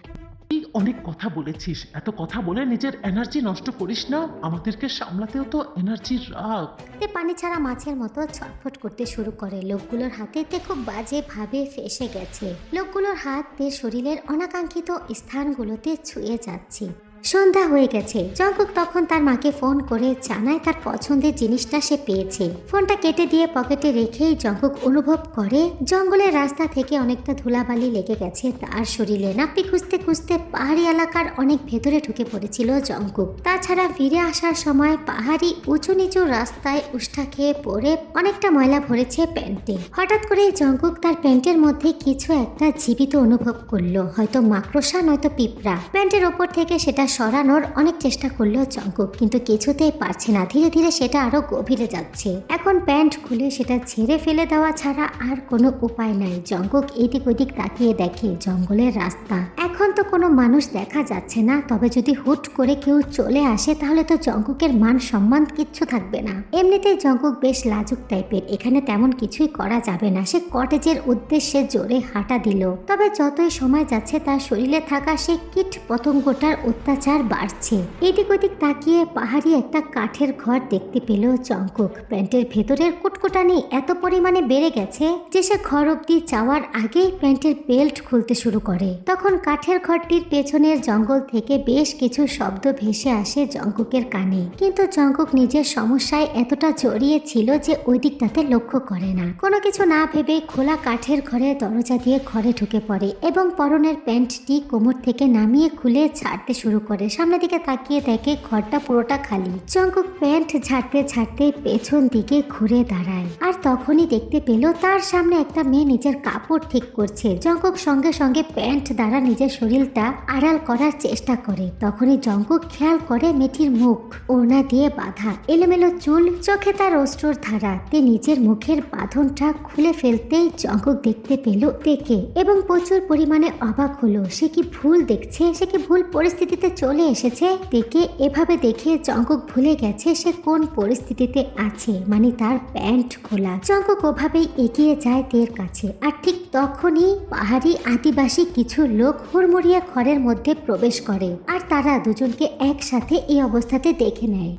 তুই অনেক কথা বলেছিস, এত কথা বলে নিজের এনার্জি নষ্ট করিস না, আমাদেরকে সামলাতেও তো এনার্জি রাখ। তে পানি ছাড়া মাছের মতো ছটফট করতে শুরু করে। লোকগুলোর হাতে তে খুব বাজে ভাবে ফেসে গেছে। লোকগুলোর হাত তের শরীরের অনাকাঙ্ক্ষিত স্থানগুলোতে ছুঁয়ে যাচ্ছে। সন্ধ্যা হয়ে গেছে। জঙ্কুক তখন তার মাকে ফোন করে জানায় তার পছন্দের জিনিসটা সে পেয়েছে। ফোনটা কেটে দিয়ে পকেটে রেখেই জঙ্কুক অনুভব করে জঙ্গলের রাস্তা থেকে অনেকটা ধুলাবালি লেগে গেছে তার শরীরে। নাপি খুঁজতে খুঁজতে পাহাড়ি এলাকার অনেক ভেতরে ঢুকে পড়েছিল জঙ্কুক। তাছাড়া ফিরে আসার সময় পাহাড়ি উঁচু নিচু রাস্তায় উষ্ঠা খেয়ে পড়ে অনেকটা ময়লা ভরেছে প্যান্টে। হঠাৎ করে জঙ্কুক তার প্যান্টের মধ্যে কিছু একটা জীবিত অনুভব করলো, হয়তো মাকড়সা নয়তো পিঁপড়া। প্যান্টের ওপর থেকে সেটা সরানোর অনেক চেষ্টা করলো জঙ্কুক, কিন্তু কিছুতেই পারছে না। ধীরে ধীরে সেটা আরো গভীরে যাচ্ছে। এখন প্যান্ট খুলে সেটা ছেড়ে ফেলে দেওয়া ছাড়া আর কোনো উপায় নাই। জঙ্কুক এদিক ওদিক তাকিয়ে দেখে জঙ্গলের রাস্তা। এখন তো কোনো মানুষ দেখা যাচ্ছে না, তবে যদি হুট করে কেউ চলে আসে তাহলে তো জঙ্কুকের মান সম্মান কিচ্ছু থাকবে না। এমনিতেই জঙ্কুক বেশ লাজুক টাইপের, এখানে তেমন কিছুই করা যাবে না। সে কটেজের উদ্দেশ্যে জোরে হাঁটা দিল, তবে যতই সময় যাচ্ছে তার শরীরে থাকা সেই কীট পতঙ্গটার অত্যাচার বাড়ছে। এদিক ওদিক তাকিয়ে পাহাড়ি একটা কাঠের ঘর দেখতে পেল জঙ্কুক। প্যান্টের ভেতরের কুটকুটানি এত পরিমাণে বেড়ে গেছে যে সে ঘর অব্দি যাওয়ার আগেই প্যান্টের বেল্ট খুলতে শুরু করে। তখন কাঠের ঘরটির পেছনের জঙ্গল থেকে বেশ কিছু শব্দ ভেসে আসে জঙ্কুকের কানে, কিন্তু জঙ্কুক নিজের সমস্যায় এতটা জড়িয়ে ছিল যে ওই দিকটাতে লক্ষ্য করে না। কোনো কিছু না ভেবে খোলা কাঠের ঘরে দরজা দিয়ে ঘরে ঢুকে পড়ে এবং পরনের প্যান্টটি কোমর থেকে নামিয়ে খুলে ছাড়তে শুরু করে। করে। সামনের দিকে তাকিয়ে দেখে ঘরটা পুরোটা খালি। জঙ্কুক প্যান্ট ঝাড়তে ঝাড়তে পেছন দিকে ঘুরে দাঁড়ায়, আর তখনই দেখতে পেল তার সামনে একটা মেয়ে নিজের কাপড় ঠিক করছে। জঙ্কুক সঙ্গে সঙ্গে প্যান্ট দ্বারা নিজের শরীরটা আড়াল করার চেষ্টা করে। তখনই জঙ্কুক খেয়াল করে মেয়েটির মুখ ওড়না দিয়ে বাঁধা, এলোমেলো চুল, চোখে তার অশ্রুর ধারা। তে নিজের মুখের বাঁধনটা খুলে ফেলতেই জঙ্কুক দেখতে পেল তেকে এবং প্রচুর পরিমাণে অবাক হলো। সে কি ভুল দেখছে? সে কি ভুল পরিস্থিতিতে চলে এসেছে? তেকে এভাবে দেখে জঙ্কুক ভুলে গেছে সে কোন পরিস্থিতিতে আছে, মানে তার প্যান্ট খোলা। জঙ্কুক ওভাবেই এগিয়ে যায় তের কাছে, আর ঠিক তখনই পাহাড়ি আদিবাসী কিছু লোক হুড়মুড়িয়ে ঘরের মধ্যে প্রবেশ করে, আর তারা দুজনকে একসাথে এই অবস্থাতে দেখে নেয়।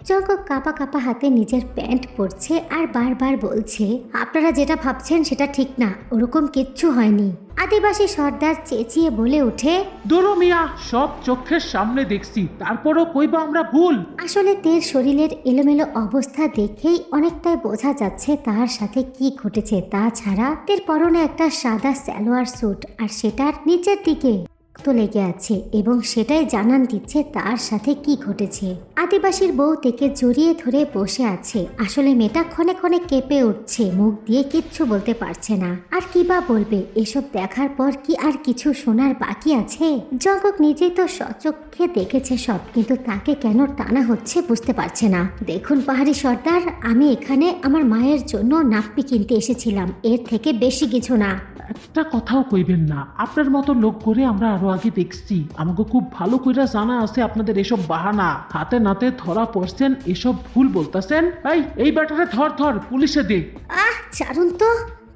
জঙ্কুক কাঁপা কাঁপা হাতে নিজের প্যান্ট পরছে আর বারবার বলছে, আপনারা যেটা ভাবছেন সেটা ঠিক না, ওরকম কিচ্ছু হয়নি। আদিবাসী সর্দার চেঁচিয়ে বলে ওঠে, দূর মিয়া, সব চোখের সামনে দেখছি, তারপরও কইবা আমরা ভুল। আসলে তের শরীরের এলোমেলো অবস্থা দেখেই অনেকটাই বোঝা যাচ্ছে তার সাথে কি ঘটেছে। তাছাড়া তের পরনে একটা সাদা সালোয়ার স্যুট, আর সেটার নিচের দিকে রক্ত লেগে আছে এবং সেটাই জানান দিচ্ছে তার সাথে কি ঘটেছে। আদিবাসীর বউ তেকে জড়িয়ে ধরে বসে আছে। আসলে মেয়েটা ক্ষণে ক্ষণে কেঁপে উঠছে, মুখ দিয়ে কিচ্ছু বলতে পারছে না। আর কি বা বলবে? এসব দেখার পর কি আর কিছু শোনার বাকি আছে? জঙ্কুক নিজেই তো সচক্ষে দেখেছে সব, কিন্তু তাকে কেন টানা হচ্ছে বুঝতে পারছে না। দেখুন পাহাড়ি সর্দার, আমি এখানে আমার মায়ের জন্য নাপ্পি কিনতে এসেছিলাম, এর থেকে বেশি কিছু না। একটা কথাও কইবেন না, আপনার মতো লোক করে আমরা আরো আগে দেখছি। আমাকে খুব ভালো কইরা জানা আছে আপনাদের এসব বাহানা। হাতে নাতে ধরা পড়ছেন, এসব ভুল বলতাছেন। এই ব্যাটারে ধর ধর, পুলিশে দে। ছাড়ুন তো,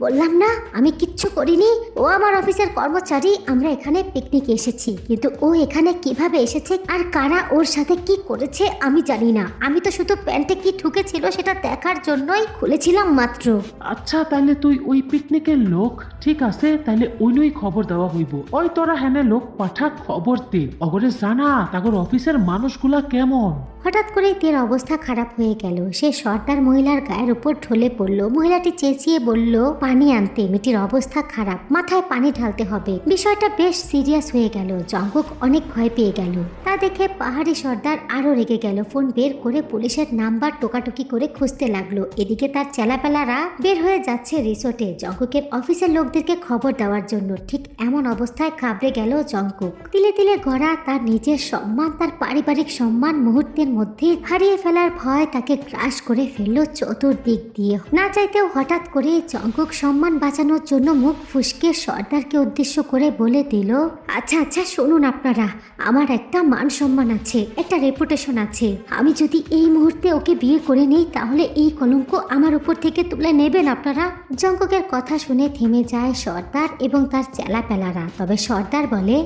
বললাম না আমি কিচ্ছু করিনি। ও আমার অফিসের কর্মচারী, আমরা এখানে পিকনিকে এসেছি, কিন্তু ও এখানে কিভাবে এসেছে আর কারা ওর সাথে কি করেছে আমি জানি না। আমি তো শুধু প্যান্টে কি ঢুকেছিল সেটা দেখার জন্যই খুলেছিলাম মাত্র। আচ্ছা, তাহলে তুই ওই পিকনিকের লোক, ঠিক আছে, তাহলে ওই খবর দেওয়া হইব। ওই তোরা হেনে লোক পাঠা, খবর দে, অগরে জানা তাগর অফিসের মানুষগুলা কেমন। হঠাৎ করে তের অবস্থা খারাপ হয়ে গেল। সে সর্দার মহিলার গায়ের উপর ঢলে পড়ল। মহিলাটি চেঁচিয়ে বলল পানি আনতে, মেয়েটির অবস্থা খারাপ, মাথায় পানি ঢালতে হবে। বিষয়টা বেশ সিরিয়াস হয়ে গেল। জঙ্কুক অনেক ভয় পেয়ে গেল। তা দেখে পাহাড়ি সর্দার আরো রেগে গেল। ফোন বের করে পুলিশের নাম্বার টোকাটুকি করে খুঁজতে লাগলো। এদিকে তার চেলাপেলারা বের হয়ে যাচ্ছে রিসোর্টে জঙ্কুকের অফিসের লোকদেরকে খবর দেওয়ার জন্য। ঠিক এমন অবস্থায় ঘাবড়ে গেল জঙ্কুক। তিলে তিলে গড়া তার নিজের সম্মান, তার পারিবারিক সম্মান মুহূর্তের মধ্যে হারিয়ে ফেলার ভয় তাকে গ্রাস করে ফেললো চতুর্দিক দিয়ে। না চাইতেও হঠাৎ করে জঙ্কুক সম্মান বাঁচানোর জন্য মুখ ফুসকে সর্দারকে উদ্দেশ্য করে বলে দিল, আচ্ছা আচ্ছা শুনুন আপনারা, আমার একটা মান সম্মান আছে, একটা রেপুটেশন আছে। আমি যদি এই মুহূর্তে ওকে বিয়ে করে নেই তাহলে এই কলঙ্ক আমার উপর থেকে তুলে নেবেন আপনারা। জঙ্কুকের কথা শুনে থেমে যায় সর্দার এবং তার চেলাপেলারা। তবে সর্দার বলে,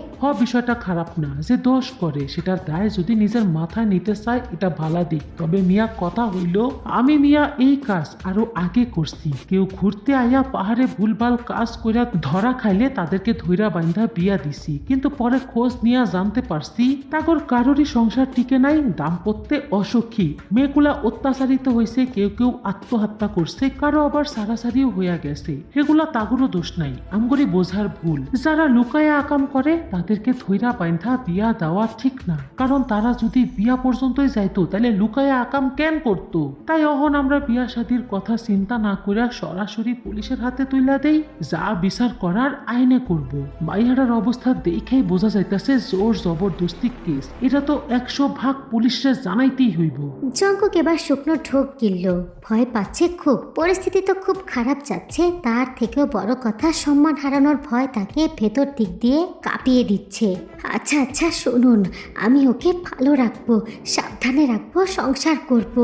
বিষয়টা খারাপ না, যে দোষ করে সেটার দায় যদি নিজের মাথায় নিতে চায় এটা ভালো দিক। তবে মিয়া কথা হইল, আমি মিয়া এই কাজ আরো আগে করছি। কেউ ঘুরতে আইয়া পাহাড়ে ভুলভাল কাজ কইরা ধরা খাইলে তাদেরকে ধইরা বাইন্ধা বিয়া দিছি, কিন্তু পরে খোঁজ নিয়া জানতে পারছি তাগর কারোরই সংসার টিকে নাই, দাম্পত্যে অসুখী। মেয়েগুলা অত্যাচারিত হয়েছে, কেউ কেউ আত্মহত্যা করছে, কারো আবার সারাসারিও হইয়া গেছে। এগুলা তাগরও দোষ নাই, আমগরি বোঝার ভুল। যারা লুকায়া আকাম করে তাদেরকে ধইরা বাইন্ধা বিয়া দেওয়া ঠিক না, কারণ তারা যদি বিয়া পর্যন্তই যাইতো তাহলে লুকায়া আকাম কেন করতো। তাই অহন আমরা বিয়া শাদীর কথা চিন্তা না করে সরাসরি পুলিশের হাতে তুইলা দেই, যা বিচার করার আইনে করব। মাইহারার অবস্থা দেখেই বোঝা যাইতেছে জোর জবরদস্তি কেস, এটা তো 100% পুলিশে জানাইতেই হইব। জঙ্কুক এবার শুকনো ঢোক গিলল, ভয় পাচ্ছে খুব। পরিস্থিতি তো খুব খারাপ যাচ্ছে, তার থেকেও বড় কথা সম্মান হারানোর ভয় তাকে ভেতর দিক দিয়ে কাঁপিয়ে দিচ্ছে। আচ্ছা আচ্ছা শুনুন, আমি ওকে ভালো রাখবো, সাবধানে রাখবো, সংসার করব।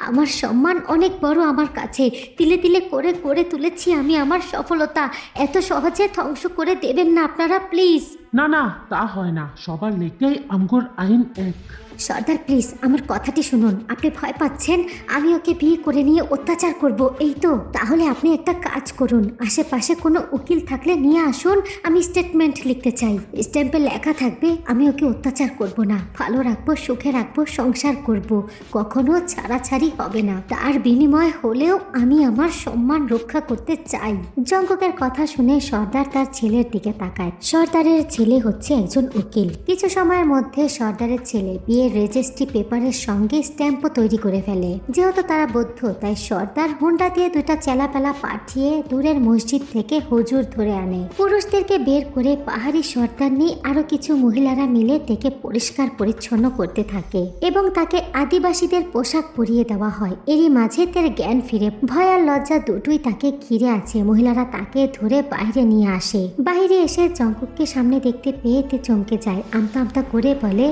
আমার সম্মান অনেক বড় আমার কাছে, তিলে তিলে করে করে তুলেছি আমি আমার সফলতা। এত সহজে ধ্বংস করে দেবেন না আপনারা প্লিজ। না না, তা হয় না, সবার লেগেই আমগর আইন এক। সর্দার প্লিজ আমার কথাটি শুনুন, আপনি ভয় পাচ্ছেন আমি ওকে বিয়ে করে নিয়ে অত্যাচার করব, এই তো? তাহলে আপনি একটা কাজ করুন, আশেপাশে কোনো উকিল থাকলে নিয়ে আসুন, আমি স্টেটমেন্ট লিখতে চাই। স্ট্যাম্পে লেখা থাকবে আমি ওকে অত্যাচার করব না, ভালো রাখবো, সুখে রাখবো, সংসার করব, কখনো ছাড়াছাড়ি হবে না, তার বিনিময় হলেও আমি আমার সম্মান রক্ষা করতে চাই। জঙ্গকের কথা শুনে সর্দার তার ছেলের দিকে তাকায়। সর্দারের ছেলে হচ্ছে একজন উকিল। কিছু সময়ের মধ্যে সর্দারের ছেলে বিয়ের রেজিস্ট্রি পেপারের সঙ্গে স্ট্যাম্পও তৈরি করে ফেলে। যেহেতু তারা বৌদ্ধ, তাই সর্দার হুন্ডা দিয়ে দুটা চেলাপেলা পাঠিয়ে দূরের মসজিদ থেকে হুজুর ধরে আনে। পুরুষদেরকে বের করে পাহাড়ি সর্দার নিয়ে আরো কিছু মহিলারা মিলে তাকে পরিষ্কার পরিচ্ছন্ন করতে থাকে এবং তাকে আদিবাসীদের পোশাক পরিয়ে দেওয়া হয়। এরই মাঝে তার জ্ঞান ফিরে। ভয় আর লজ্জা দুটোই তাকে ঘিরে আছে। মহিলারা তাকে ধরে বাইরে নিয়ে আসে। বাইরে এসে জঙ্কুককে সামনে দেখতে পেয়ে তে চমকে যায়, আমতা আমতা করে বলে,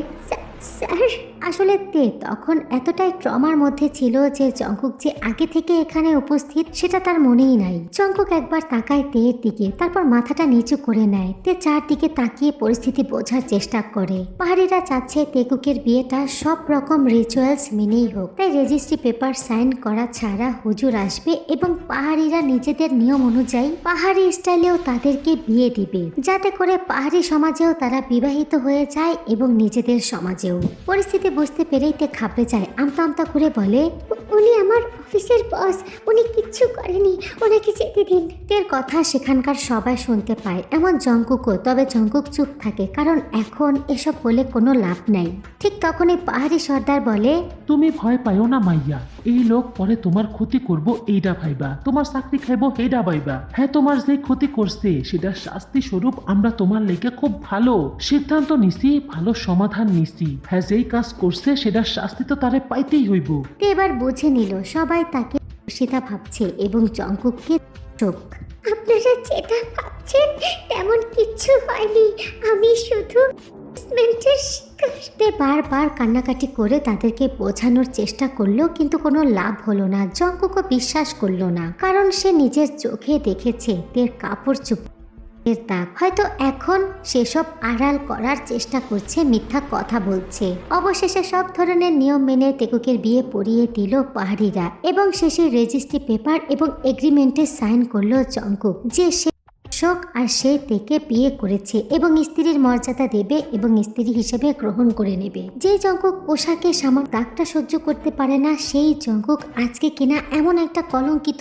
স্যার আসলে তে তখন এতটাই ট্রমার মধ্যে ছিল যে জঙ্কুক যে আগে থেকে এখানে উপস্থিত সেটা তার মনেই নাই। জঙ্কুক একবার তাকায় তের দিকে, তারপর মাথাটা নিচু করে নেয়। তে চারদিকে তাকিয়ে পরিস্থিতি বোঝার চেষ্টা করে। পাহাড়িরা চাচ্ছে তেকুকের বিয়েটা সব রকম রিচুয়ালস মেনেই হোক, তাই রেজিস্ট্রি পেপার সাইন করা ছাড়া হুজুর আসবে এবং পাহাড়িরা নিজেদের নিয়ম অনুযায়ী পাহাড়ি স্টাইলেও তাদেরকে বিয়ে দিবে, যাতে করে পাহাড়ি সমাজেও তারা বিবাহিত হয়ে যায় এবং নিজেদের সমাজেও। পরিস্থিতি বুঝতে পেরেই তে ঘাবড়ে যায়, আমতা আমতা করে বলে, উনি আমার অফিসের বস, উনি কিচ্ছু করেনি, ওনাকে যেতে দিন। তের কথা সেখানকার সবাই শুনতে পায়, এমন জঙ্কুকও। তবে জঙ্কুক চুপ থাকে, কারণ এখন এসব বলে কোনো লাভ নাই। ঠিক তখনই পাহাড়ি সর্দার বলে, তুমি ভয় পাইও না মাইয়া, এই লোক পরে তোমার ক্ষতি করব এইটা ভাইবা, তোমার চাকরি খাইব এইটা ভাইবা। হ্যাঁ, তোমার যে ক্ষতি করছে সেটা শাস্তি স্বরূপ আমরা তোমার লেগে খুব ভালো সিদ্ধান্ত নিছি, ভালো সমাধান নিছি। হ্যাঁ, যেই কাজ করছে সেটার শাস্তি তো তারে পাইতেই হইব। তে এবার বুঝে নিল সবাই তাকে সীতা ভাবছে এবং জঙ্কুককে চোখ। আপনারা যেটা ভাবছেন তেমন কিচ্ছু হয়নি, আমি শুধু তে বারবার কান্নাকাটি করে তাদেরকে বোঝানোর চেষ্টা করলো, কিন্তু কোনো লাভ হলো না। জঙ্কুকও বিশ্বাস করলো না, কারণ সে নিজের চোখে দেখেছে তের কাপড় চুপ দাগ। হয়তো এখন সেসব আড়াল করার চেষ্টা করছে, মিথ্যা কথা বলছে। অবশেষে সব ধরনের নিয়ম মেনে তেকুকের বিয়ে পড়িয়ে দিল পাহাড়িরা এবং শেষে রেজিস্ট্রি পেপার এবং এগ্রিমেন্টে সাইন করলো জঙ্কুক যে সে আর সে তেকে বিয়ে করেছে এবং স্ত্রীর মর্যাদা দেবে এবং স্ত্রী হিসেবে গ্রহণ করে নেবে। যে জঙ্কুক পোশাকে সামান্য দাগটা সহ্য করতে পারে না, সেই জঙ্কুক আজকে কিনা এমন একটা কলঙ্কিত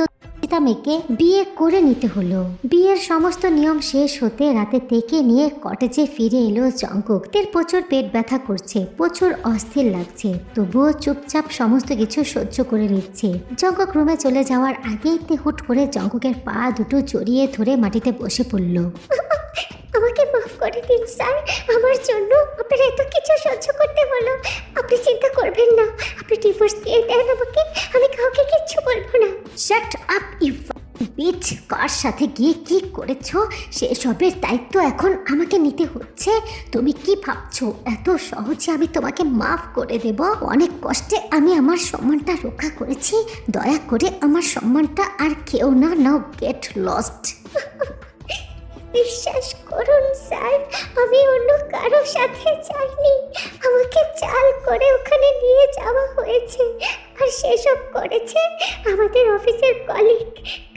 মেয়েকে বিয়ে করে নিতে হলো। বিয়ের সমস্ত নিয়ম শেষ হতে রাতে তেকে নিয়ে কটেজে ফিরে এলো জঙ্কুক। তের প্রচুর পেট ব্যথা করছে, প্রচুর অস্থির লাগছে, তবুও চুপচাপ সমস্ত কিছু সহ্য করে নিচ্ছে। জঙ্কুক রুমে চলে যাওয়ার আগেই তে হুট করে জঙ্কুকের পা দুটো জড়িয়ে ধরে মাটিতে বসে পড়ল। আমাকে মাফ করে দিন স্যার, আমার জন্য আপনার এত কিছু সহ্য করতে হলো। আপনি চিন্তা করবেন না, আপনি ডিভোর্স দিয়ে দেন আমাকে, আমি কাউকে কিচ্ছু বলবো না। Shut up you bitch! কার সাথে গিয়ে কি করেছো সেসবের দায়িত্ব এখন আমাকে নিতে হচ্ছে। তুমি কি ভাবছো এত সহজে আমি তোমাকে মাফ করে দেব? অনেক কষ্টে আমি আমার সম্মানটা রক্ষা করেছি, দয়া করে আমার সম্মানটা আর কেউ না নাও, গেট লস্ট। বিশ্বাস করুন স্যার, আমি অন্য কারো সাথে যাইনি, আমাকে চাল করে ওখানে নিয়ে যাওয়া হয়েছে, আর সেসব করেছে আমাদের অফিসের কলিগ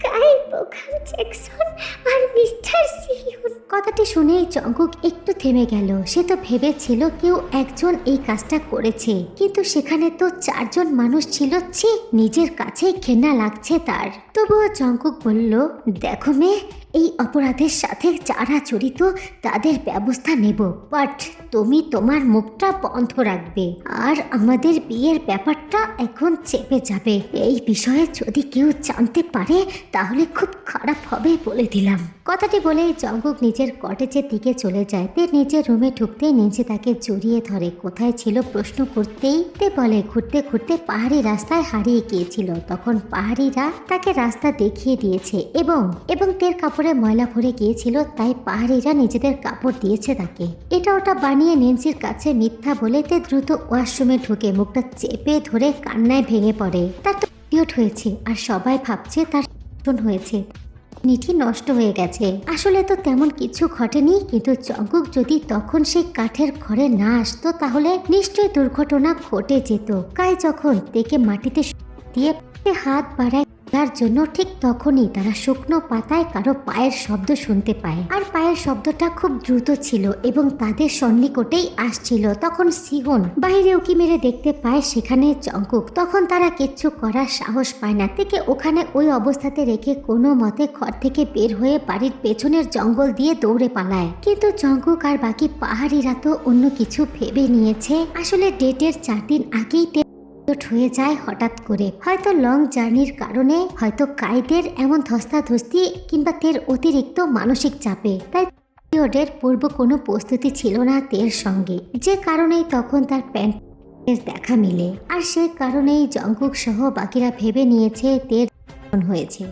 কাই বোখাম জ্যাকসন আর মিস্টার সিউন। কথাটি শুনেই জঙ্কুক একটু থেমে গেল। সে তো ভেবেছিল কেউ একজন এই কাজটা করেছে, কিন্তু সেখানে তো চারজন মানুষ ছিল। ছি, নিজের কাছেই ঘেন্না লাগছে তার। তবুও জঙ্কুক বলল, দেখো মেয়ে, এই অপরাধের সাথে যারা জড়িত তাদের ব্যবস্থা নেব, বাট তুমি তোমার মুখটা বন্ধ রাখবে আর আমাদের বিয়ের ব্যাপারটা এখন চেপে যাবে। এই বিষয়ে যদি কেউ জানতে পারে তাহলে খুব খারাপ হবে বলে দিলাম। কথাটি বলেই জঙ্কুক নিজের কটেজের দিকে চলে যায়। তে নিজের রুমে ঢুকতেই নিচে তাকে জড়িয়ে ধরে। কোথায় ছিল প্রশ্ন করতেই তে বলে ঘুরতে ঘুরতে পাহাড়ি রাস্তায় হারিয়ে গিয়েছিল। তখন পাহাড়িরা তাকে রাস্তা দেখিয়ে দিয়েছে এবং তের কাপড়ে ময়লা ভরে গিয়েছিল, তাই পাহাড়িরা নিজেদের কাপড় দিয়েছে তাকে। এটা ওটা বানিয়ে নেন্সির কাছে মিথ্যা বলে তে দ্রুত ওয়াশরুমে ঢুকে মুখটা চেপে ধরে কান্নায় ভেঙে পড়ে। তার তো পিরিয়ড হয়েছে আর সবাই ভাবছে তার হয়েছে। নিটি নষ্ট হয়ে গেছে। আসলে তো তেমন কিছু ঘটেনি, কিন্তু জঙ্কুক যদি তখন সেই কাঠের ঘরে না আসতো তাহলে নিশ্চয়ই দুর্ঘটনা ঘটে যেত। কাই যখন তেকে মাটিতে দিয়ে হাত বাড়ায় তার জন্য ঠিক তখনই তারা শুকনো পাতায় কারো পায়ের শব্দ শুনতে পায়। আর পায়ের শব্দটা খুব দ্রুত ছিল এবং তাদের সন্নিকটেই আসছিল। তখন সিহন বাইরে উকি মেরে দেখতে পায় সেখানে জঙ্কুক। তখন তারা কিচ্ছু করার সাহস পায় না। থেকে ওখানে ওই অবস্থাতে রেখে কোনো মতে ঘর থেকে বের হয়ে বাড়ির পেছনের জঙ্গল দিয়ে দৌড়ে পালায়। কিন্তু জঙ্কুক আর বাকি পাহাড়িরা তো অন্য কিছু ভেবে নিয়েছে। আসলে ডেটের 4 দিন আগেই হয়ে যায় হঠাৎ করে, হয়তো লং জার্নির কারণে, হয়তো কাইদের এমন ধস্তাধস্তি কিংবা তের অতিরিক্ত মানসিক চাপে। তাই পিরিয়ডের পূর্ব কোনো প্রস্তুতি ছিল না তের সঙ্গে, যে কারণেই তখন তার প্যান্টের দেখা মিলে। আর সে কারণেই জঙ্কুক সহ বাকিরা ভেবে নিয়েছে তের হয়েছে।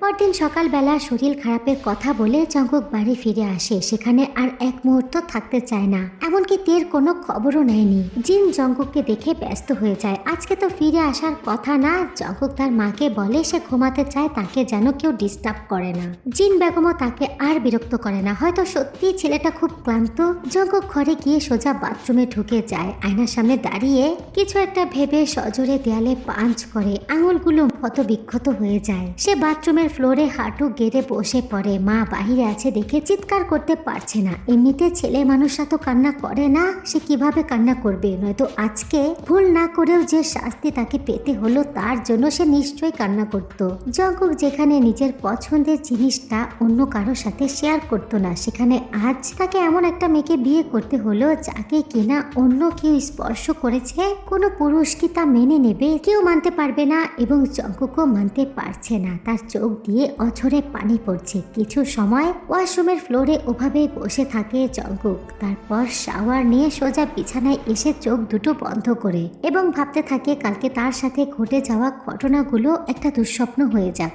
পরদিন সকালবেলা শরীর খারাপের কথা বলে জঙ্কুক বাড়ি ফিরে আসে। সেখানে আর এক মুহূর্ত থাকতে চায় না, এমনকি তের কোনো খবরও নেয়নি। জিন জঙ্কুককে দেখে ব্যস্ত হয়ে যায়। আজকে তো ফিরে আসার কথা না। জঙ্কুক তার মাকে বলে সে ঘুমাতে চায়, তাকে যেন কেউ ডিস্টার্ব করে না। জিন বেগমও তাকে আর বিরক্ত করে না। হয়তো সত্যি ছেলেটা খুব ক্লান্ত। জঙ্কুক ঘরে গিয়ে সোজা বাথরুমে ঢুকে যায়। আয়নার সামনে দাঁড়িয়ে কিছু একটা ভেবে সজোরে দেয়ালে পাঞ্চ করে। আঙুলগুলো ক্ষত বিক্ষত হয়ে যায়। সে বাথরুমের ফ্লোরে হাঁটু গেড়ে বসে পড়ে। মা বাহিরে আছে দেখে চিৎকার করতে পারছে না। এমনিতে ছেলে মানুষরা তো কান্না করে না, সে কিভাবে কান্না করবে? নয়তো আজকে ভুল না করেও যে শাস্তি তাকে পেতে হলো তার জন্য সে নিশ্চয়ই কান্না করত। জঙ্কুক যেখানে নিজের পছন্দের জিনিসটা অন্য কারোর সাথে শেয়ার করতো না, সেখানে আজ তাকে এমন একটা মেয়েকে বিয়ে করতে হলো যাকে কিনা অন্য কেউ স্পর্শ করেছে। কোনো পুরুষ কি তা মেনে নেবে? কেউ মানতে পারবে না এবং জঙ্কুকও মানতে পারছে না। তার চোখ দিয়ে অঝরে পানি পড়ছে। কিছু সময় ওয়াশরুমের ফ্লোরে ওভাবেই বসে থাকে জঙ্কুক। তারপর শাওয়ার নিয়ে সোজা বিছানায় এসে চোখ দুটো বন্ধ করে এবং ভাবতে থাকে কালকে তার সাথে ঘটে যাওয়া ঘটনাগুলো একটা দুঃস্বপ্ন হয়ে যাক।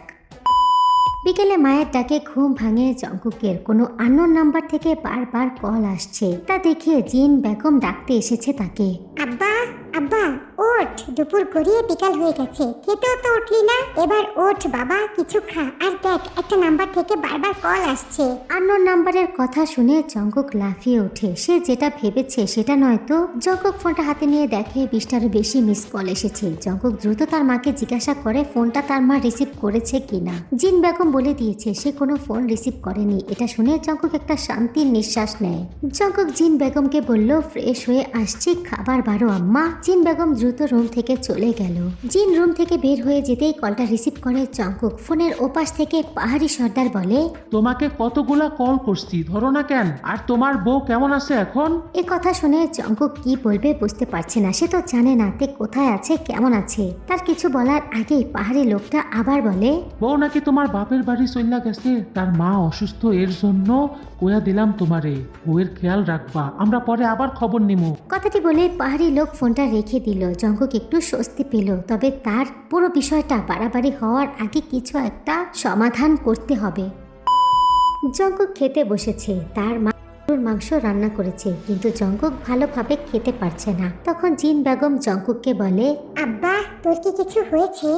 বিকেলে মায়ের ডাকে ঘুম ভাঙে জঙ্কুকের। কোনো আননোন নাম্বার থেকে বারবার কল আসছে। তা দেখে জিন বেগম ডাকতে এসেছে তাকে। আব্বা আব্বা ওঠ, দুপুর গড়িয়ে বিকাল হয়ে গেছে, খেতেও তো উঠলি না। এবার ওঠ বাবা, কিছু খা। আর দেখ, একটা নাম্বার থেকে বারবার কল আসছে। আননোন নাম্বারের কথা শুনে জঙ্কুক লাফিয়ে ওঠে। সে যেটা ভেবেছে সেটা নয় তো। জঙ্কুক ফোনটা হাতে নিয়ে দেখে 20টারও বেশি মিস কল এসেছে। জঙ্কুক দ্রুত তার মাকে জিজ্ঞাসা করে ফোনটা তার মা রিসিভ করেছে কিনা। জিন বেগম বলে দিয়েছে সে কোনো ফোন রিসিভ করেনি। এটা শুনে জঙ্কুক একটা শান্তির নিঃশ্বাস নেয়। জঙ্কুক জিন বেগমকে বলল ফ্রেশ হয়ে আসছি, খাবার বারো আম্মা। জিন বেগম দ্রুত রুম থেকে চলে গেল। জিন রুম থেকে বের হয়ে যেতেই কলটা রিসিভ করে জঙ্কুক। ফোনের ওপাশ থেকে পাহাড়ি সর্দার বলে, তোমাকে কতগুলা কল করছি, ধরো না কেন? আর তোমার বউ কেমন আছে এখন? এ কথা শুনে জঙ্কুক কি বলবে বুঝতে পারছে না। সে তো জানে না তে কোথায় আছে, কেমন আছে। তার কিছু বলার আগেই পাহাড়ি লোকটা আবার বলে, বউ নাকি তোমার বাপের বাড়ি চইলা গেছে, তার মা অসুস্থ, এর জন্য কইয়া দিলাম তোমারে বউয়ের খেয়াল রাখবা, আমরা পরে আবার খবর নিমু। কথাটি বলে পাহাড়ি লোক ফোনটা রেখে দিল। জঙ্কুক একটু স্বস্তি পেল। তবে তার পুরো বিষয়টা বাড়াবাড়ি হওয়ার আগে কিছু একটা সমাধান করতে হবে। জঙ্কুক খেতে বসেছে। তার মা গরুর মাংস রান্না করেছে, কিন্তু জঙ্কুক ভালোভাবে খেতে পারছে না। তখন জিন বেগম জঙ্কুককে বলে, আব্বা তোর কি কিছু হয়েছে?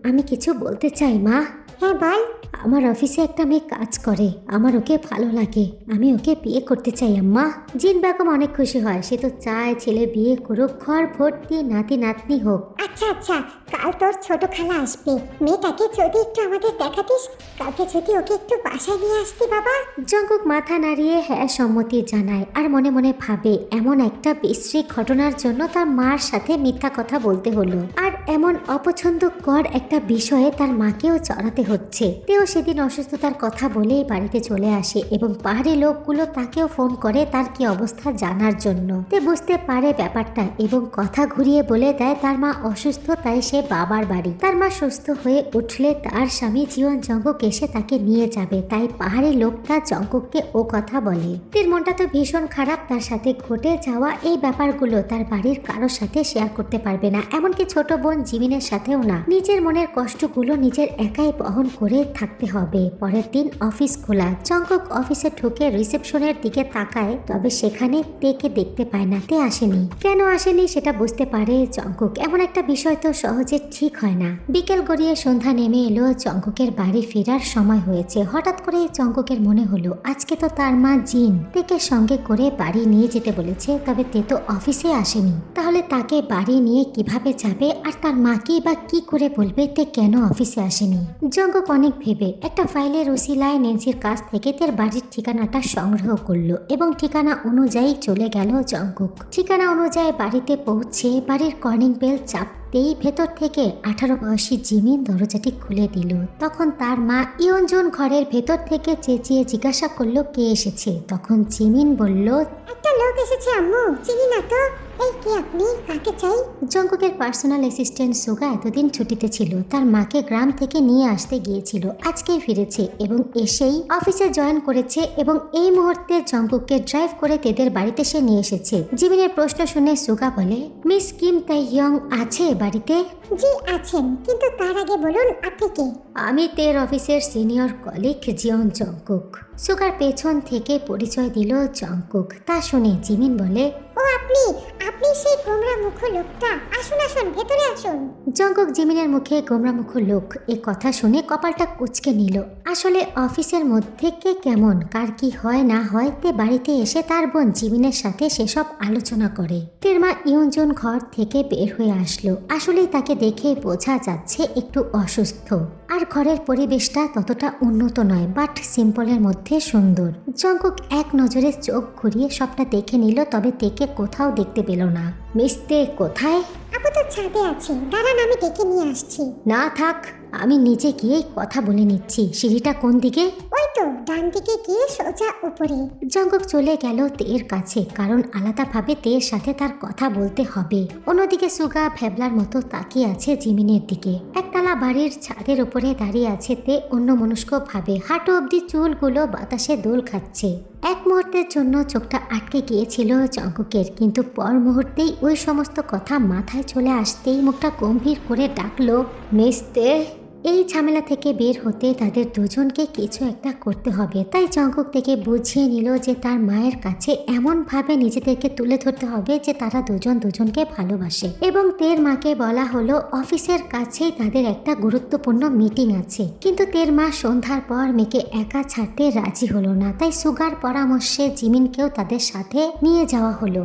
আমি কিছু বলতে চাই মা। হ্যাঁ বল। আমার অফিসে একটা মেয়ে কাজ করে, আমার ওকে ভালো লাগে, আমি ওকে বিয়ে করতে চাই আম্মা। জিন বেগম অনেক খুশি হয়। সে তো চায় ছেলে বিয়ে করুক, ঘর ভর্তি নাতি নাতনি হোক। আচ্ছা আচ্ছা, কাল তোর ছোট খালা আসবে, মেয়েটাকে যদি একটু আমাদের দেখাতিস, কালকে যদি ওকে একটু বাসায় নিয়ে আসতি বাবা। জঙ্কুক মাথা নাড়িয়ে হ্যাঁ সম্মতি জানায়। আর মনে মনে ভাবে এমন একটা বিশ্রী ঘটনার জন্য তার মার সাথে মিথ্যা কথা বলতে হলো, আর এমন অপছন্দকর একটা বিষয়ে তার মাকেও চড়াতে হচ্ছে। তেও সেদিন অসুস্থতার কথা বলেই বাড়িতে চলে আসে এবং পাহাড়ি লোকগুলো তাকেও ফোন করে তার কি অবস্থা জানার জন্য। তে বুঝতে পারে ব্যাপারটা এবং কথা ঘুরিয়ে বলে দেয় তার মা অসুস্থ, তাই সে বাবার বাড়ি। তার মা সুস্থ হয়ে উঠলে তার স্বামী জীবন জঙ্কুক এসে তাকে নিয়ে যাবে। তাই পাহাড়ি লোকটা জঙ্কুককে ও কথা বলে। তের মনটা তো ভীষণ খারাপ। তার সাথে ঘটে যাওয়া এই ব্যাপারগুলো তার বাড়ির কারোর সাথে শেয়ার করতে পারবে না, এমনকি ছোট বোন জিমিনের সাথেও না। নিজের মনের কষ্টগুলো নিজের একাই বহন করে থাকতে হবে। পরের দিন অফিস খোলা। জঙ্কুক অফিসে ঢুকে রিসেপশনের দিকে তাকায়, তবে সেখানে তেকে দেখতে পায় না। তে আসেনি। কেন আসেনি সেটা বুঝতে পারে জঙ্কুক। এমন একটা বিষয় তো সহজে সহজে ঠিক হয় না। বিকেল গড়িয়ে সন্ধ্যা নেমে এলো, জঙ্কুকের বাড়ি ফেরার সময় হয়েছে। হঠাৎ করে জঙ্কুকের মনে হলো আজকে তো তার মা জিন তেকে সঙ্গে করে বাড়ি নিয়ে যেতে বলেছে, তবে তে তো অফিসে আসেনি। তাহলে তাকে বাড়ি নিয়ে কিভাবে যাবে, আর তার মাকেই বা কি করে বলবে তে কেন অফিসে আসেনি। জঙ্কুক অনেক ভেবে একটা ফাইলের ওসিলায় নেন্সির কাছ থেকে তার বাড়ির ঠিকানাটা সংগ্রহ করলো এবং ঠিকানা অনুযায়ী চলে গেল জঙ্কুক। ঠিকানা অনুযায়ী বাড়িতে পৌঁছে বাড়ির কলিং বেল চাপতেই ভেতর থেকে 18 বয়সী জিমিন দরজাটি খুলে দিল। তখন তার মা ইয়নজুন ঘরের ভেতর থেকে চেঁচিয়ে জিজ্ঞাসা করলো কে এসেছে। তখন জিমিন বলল, একটা লোক এসেছে আম্মু, চিনি না তো। এই কে আপনি, কাকে চাই? জঙ্কুকের পার্সোনাল অ্যাসিস্ট্যান্ট সুগা এতদিন ছুটিতে ছিল, তার মাকে গ্রাম থেকে নিয়ে আসতে গিয়েছিল, আজকেই ফিরেছে এবং এসেই অফিসে জয়েন করেছে এবং এই মুহূর্তে জঙ্কুককে ড্রাইভ করে তেদের বাড়িতে সে নিয়ে এসেছে। জিমিনের প্রশ্ন শুনে সুগা বলে, মিস কিম তাইয়ং আছে বাড়িতে? জি আছেন, কিন্তু তার আগে বলুন আপনি কে? আমি তের অফিসের সিনিয়র কলিগ জিয়ন জঙ্কুক। সুগার পেছন থেকে পরিচয় দিল জঙ্কুক। তা শুনে জিমিন বলে, ও আপনি আপনি সেই গোমরা মুখ লোকটা, আসুন আসুন ভেতরে আসুন। জঙ্কুক জিমিনের মুখে গোমরামুখ লোক এই কথা শুনে কপালটা কুঁচকে নিল। আসলে অফিসের মধ্যে কে কেমন, কার কি হয় না হয়, তে বাড়িতে এসে তার বোন জিমিনের সাথে সেসব আলোচনা করে। তের মা ইয়নজুন ঘর থেকে বের হয়ে আসলো। আসলেই তাকে দেখে বোঝা যাচ্ছে একটু অসুস্থ, আর ঘরের পরিবেশটা ততটা উন্নত নয়, বাট সিম্পলের মধ্যে সুন্দর। জঙ্কুক এক নজরে চোখ ঘুরিয়ে সবটা দেখে নিল, তবে তেকে কোথাও দেখতে পেল না। মিস্তে কোথায়? আপু তো ছাদে আছে, দাঁড়ান আমি ডেকে নিয়ে আসছি। না থাক, আমি নিচে গিয়েই কথা বলে নিচ্ছি। সিঁড়িটা কোন দিকে? ওই তো ডান দিকে গিয়ে সোজা উপরে। জঙ্কুক চলে গেল তের কাছে, কারণ আলাদাভাবে তের সাথে তার কথা বলতে হবে। অন্যদিকে সুগা ভ্যাবলার মতো তাকিয়ে আছে জিমিনের দিকে। একতলা বাড়ির ছাদের উপরে দাঁড়িয়ে আছে তে অন্যমনস্ক ভাবে, হাঁটু অব্দি চুলগুলো বাতাসে দোল খাচ্ছে। এক মুহূর্তের জন্য চোখটা আটকে গিয়েছিল জঙ্কুকের, কিন্তু পর মুহূর্তেই ওই সমস্ত কথা মাথায় চলে আসতেই মুখটা গম্ভীর করে ডাকলো, মিস্তে। এই ঝামেলা থেকে বের হতে তাদের দুজনকে কিছু একটা করতে হবে। তাই জঙ্কুক থেকে বুঝিয়ে নিল যে তার মায়ের কাছে এমনভাবে নিজেদেরকে তুলে ধরতে হবে যে তারা দুজন দুজনকে ভালোবাসে। এবং তের মাকে বলা হলো অফিসের কাছেই তাদের একটা গুরুত্বপূর্ণ মিটিং আছে, কিন্তু তের মা সন্ধ্যার পর মেয়েকে একা ছাড়তে রাজি হলো না। তাই সুগার পরামর্শে জিমিনকেও তাদের সাথে নিয়ে যাওয়া হলো।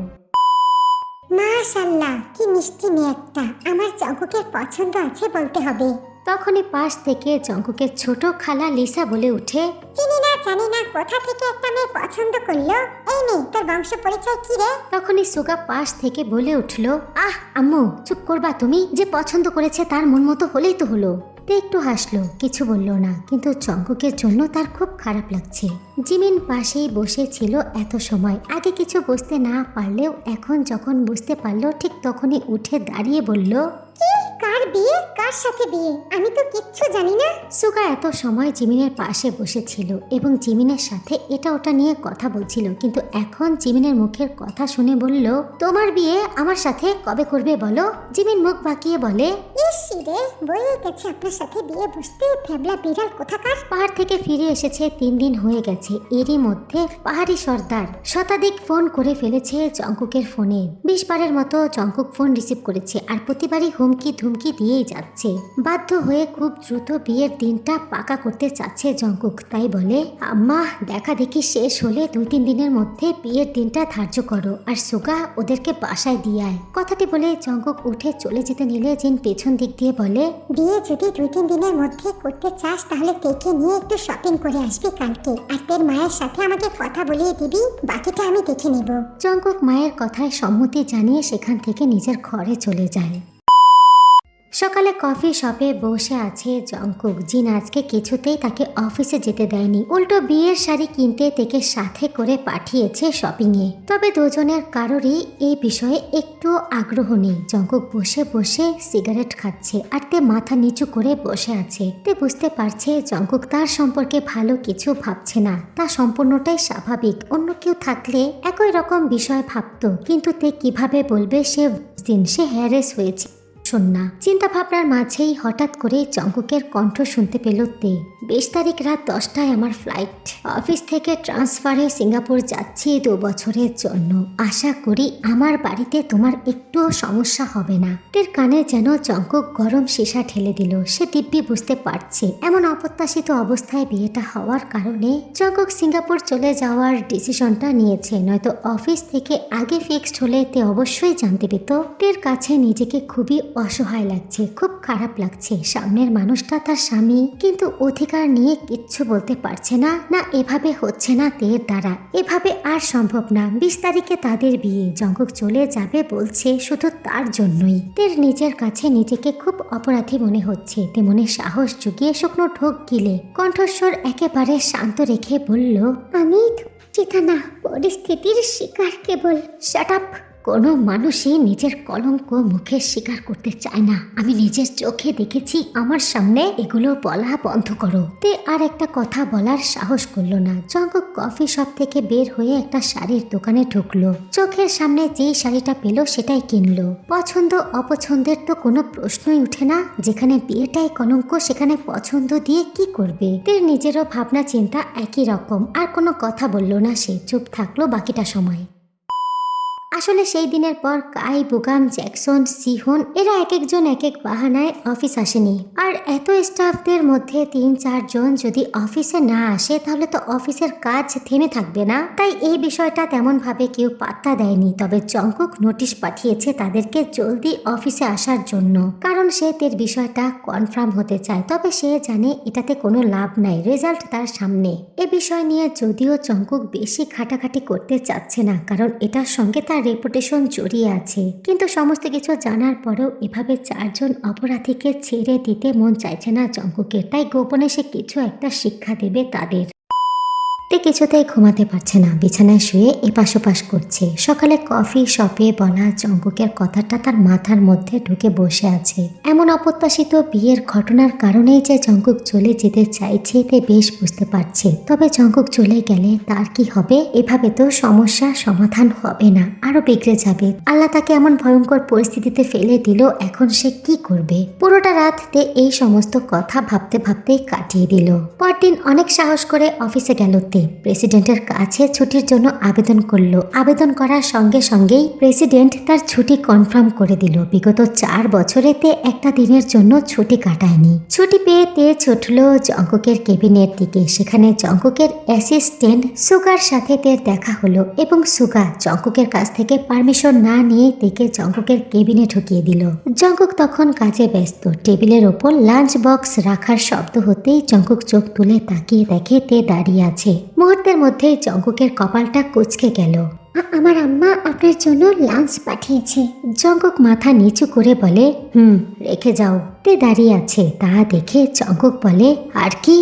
মাশাআল্লাহ, কি মিষ্টি মেয়ে একটা, আমার জঙ্কুকের পছন্দ আছে বলতে হবে। তখনই পাশ থেকে জঙ্কুকের ছোট খালা লিসা বলে উঠে, চিনি না জানি না কোথা থেকে একটা মেয়ে পছন্দ করলো। এই মেয়ে, তোর বংশ পরিচয় কি রে? তখনই সুগা পাশ থেকে বলে উঠলো, আহ আম্মু চুপ করবা তুমি, যে পছন্দ করেছে তার মন মতো হলেই তো হলো। তে একটু হাসলো, কিছু বলল না, কিন্তু জঙ্কুকের জন্য তার খুব খারাপ লাগছে। জিমিন পাশেই বসে ছিল এত সময়। আগে কিছু বুঝতে না পারলেও এখন যখন বুঝতে পারলো ঠিক তখনই উঠে দাঁড়িয়ে বলল, কি, কার বিয়ে, কার সাথে বিয়ে, আমি তো কিচ্ছু জানি না। সুগা এত সময় জিমিনের পাশে বসেছিল এবং জিমিনের সাথে এটা ওটা নিয়ে কথা বলছিল, কিন্তু এখন জিমিনের মুখের কথা শুনে বলল, তোমার বিয়ে আমার সাথে কবে করবে বলো? জিমিন মুখ বাঁকিয়ে বলে, ইস রে, বয়ে গেছে আপনার সাথে বিয়ে বসতে, ফ্যাবলা বিড়াল কোথাকার। পাহাড় থেকে ফিরে এসেছে 3 দিন হয়ে গেছে। এরই মধ্যে পাহাড়ি সর্দার শতাধিক ফোন করে ফেলেছে জঙ্কুকের ফোনে। 20 বারের মতো জঙ্কুক ফোন রিসিভ করেছে, আর প্রতিবারই হুমকি ধুমকি দিয়েই যাচ্ছে। বাধ্য হয়ে খুব দ্রুত বিয়ের দিনটা পাকা করতে চাচ্ছে জঙ্কুক। তাই বলে, আম্মা দেখা দেখি শেষ হলে 2-3 দিনের মধ্যে বিয়ের দিনটা ধার্য করো, আর সুগা ওদেরকে বাসায় দিয়ে আয়। কথাটি বলে জঙ্কুক উঠে চলে যেতে নিলে জিন পেছন দিক দিয়ে বলে, বিয়ে যদি 2-3 দিনের মধ্যে করতে চাস তাহলে তেকে নিয়ে একটু শপিং করে আসবি কালকে, আর তোর মায়ের সাথে আমাকে কথা বলিয়ে দিবি, বাকিটা আমি দেখে নেব। জঙ্কুক মায়ের কথায় সম্মতি জানিয়ে সেখান থেকে নিজের ঘরে চলে যায়। সকালে কফি শপে বসে আছে জঙ্কুক। জিন আজকে কিছুতেই তাকে অফিসে যেতে দেয়নি, উল্টো বিয়ের শাড়ি কিনতে তেকে সাথে করে পাঠিয়েছে শপিংয়ে। তবে দুজনের কারোরই এই বিষয়ে একটু আগ্রহ নেই। জঙ্কুক বসে বসে সিগারেট খাচ্ছে, আর তে মাথা নিচু করে বসে আছে। তে বুঝতে পারছে জঙ্কুক তার সম্পর্কে ভালো কিছু ভাবছে না। তা সম্পূর্ণটাই স্বাভাবিক, অন্য কেউ থাকলে একই রকম বিষয় ভাবতো, কিন্তু তে কিভাবে বলবে? সে হ্যারেস হয়েছে, শোন না। চিন্তা ভাবনার মাঝেই হঠাৎ করে জঙ্কুকের কণ্ঠ শুনতে পেল তে। 20 তারিখ রাত 10টায় আমার ফ্লাইট। অফিস থেকে ট্রান্সফারে সিঙ্গাপুর যাচ্ছি 2 বছরের জন্য। আশা করি আমার বাড়িতে তোমার একটুও সমস্যা হবে না। তের কানে যেন জঙ্কুক গরম সীসা ঠেলে দিল। সে দিব্যি বুঝতে পারছে এমন অপ্রত্যাশিত অবস্থায় বিয়েটা হওয়ার কারণে জঙ্কুক সিঙ্গাপুর চলে যাওয়ার ডিসিশনটা নিয়েছে, নয়তো অফিস থেকে আগে ফিক্সড হলে তে অবশ্যই জানতে পেত। তের কাছে নিজেকে খুবই অসহায় লাগছে, খুব খারাপ লাগছে। সামনের মানুষটা তার স্বামী, কিন্তু অধিকার নিয়ে কিচ্ছু বলতে পারছে না। না এভাবে হচ্ছে না তের দ্বারা, এভাবে আর সম্ভব না। 20 তারিখে তাদের বিয়ে, জঙ্কুক চলে যাবে বলছে শুধু তার জন্যই। তের নিজের কাছে নিজেকে খুব অপরাধী মনে হচ্ছে। তে মনে সাহস জুগিয়ে শুকনো ঢোক গিলে কণ্ঠস্বর একেবারে শান্ত রেখে বলল, আমি ঠিকানা পরিস্থিতির শিকার কেবল। Shut up. কোনো মানুষই নিজের কলঙ্ক মুখে স্বীকার করতে চায় না। আমি নিজের চোখে দেখেছি, আমার সামনে এগুলো বলা বন্ধ করো। তে আর একটা কথা বলার সাহস করলো না। জঙ্কুক কফি শপ থেকে বের হয়ে একটা শাড়ির দোকানে ঢুকলো। চোখের সামনে যেই শাড়িটা পেল সেটাই কিনলো। পছন্দ অপছন্দের তো কোনো প্রশ্নই উঠে না। যেখানে বিয়েটাই কলঙ্ক সেখানে পছন্দ দিয়ে কি করবে। তের নিজেরও ভাবনা চিন্তা একই রকম। আর কোনো কথা বলল না সে, চুপ থাকলো বাকিটা সময়। আসলে সেই দিনের পর কাই, বুগাম, জ্যাকসন, সিহন এরা এক একজন এক এক বাহানায় অফিস আসেনি। আর এত স্টাফদের মধ্যে 3-4 জন যদি অফিসে না আসে তাহলে তো অফিসের কাজ থেমে থাকবে না। তাই এই বিষয়টা তেমন ভাবে কেউ পাত্তা দেয়নি। তবে জঙ্কুক নোটিশ পাঠিয়েছে তাদেরকে জলদি অফিসে আসার জন্য, কারণ সে তের বিষয়টা কনফার্ম হতে চায়। তবে সে জানে এটাতে কোনো লাভ নাই, রেজাল্ট তার সামনে। এ বিষয় নিয়ে যদিও জঙ্কুক বেশি খাটাখাটি করতে চাচ্ছে না, কারণ এটার সঙ্গে তার রেপুটেশন জড়িয়ে আছে। কিন্তু সমস্ত কিছু জানার পরেও এভাবে 4 জন অপরাধীকে ছেড়ে দিতে মন চাইছে না জঙ্কুকের। তাই গোপনে সে কিছু একটা শিক্ষা দেবে তাদের। তে কিছুতেই ঘুমাতে পারছে না, বিছানায় শুয়ে এপাশ ওপাশ করছে। সকালে কফি শপে বলা জঙ্কুকের কথাটা তার মাথার মধ্যে ঢুকে বসে আছে। এমন অপ্রত্যাশিত বিয়ের ঘটনার কারণেই যে জঙ্কুক চলে যেতে চাইছে তে বেশ বুঝতে পারছে। তবে জঙ্কুক চলে গেলে তার কি হবে? এভাবে তো সমস্যা সমাধান হবে না, আরো বিগড়ে যাবে। আল্লাহ তাকে এমন ভয়ঙ্কর পরিস্থিতিতে ফেলে দিল, এখন সে কি করবে? পুরোটা রাত তে এই সমস্ত কথা ভাবতে ভাবতেই কাটিয়ে দিল। পরদিন অনেক সাহস করে অফিসে গেল। প্রেসিডেন্টের কাছে ছুটির জন্য আবেদন করলো। আবেদন করার সঙ্গে সঙ্গেই প্রেসিডেন্ট তার ছুটি কনফার্ম করে দিল। বিগত 4 বছরেতে একটা দিনের জন্য ছুটি কাটায়নি। ছুটি পেয়ে তে ছুটলো জঙ্কুকের কেবিনের দিকে। সেখানে জঙ্কুকের অ্যাসিস্ট্যান্ট সুগার সাথে তের দেখা হলো এবং সুগা জঙ্কুকের কাছ থেকে পারমিশন না নিয়ে তেকে জঙ্কুকের কেবিনে ঢুকিয়ে দিল। জঙ্কুক তখন কাজে ব্যস্ত। টেবিলের ওপর লাঞ্চ বক্স রাখার শব্দ হতেই জঙ্কুক চোখ তুলে তাকিয়ে দেখে তে দাঁড়িয়ে আছে। মুহূর্তের মধ্যেই জঙ্কুকের কপালটা কুঁচকে গেল। আমার আম্মা আপনার জন্য লাঞ্চ পাঠিয়েছে। জঙ্কুক মাথা নিচু করে বলে, রেখে যাও। তে দাঁড়িয়ে আছে, তা দেখে জঙ্কুক বলে, আর কি?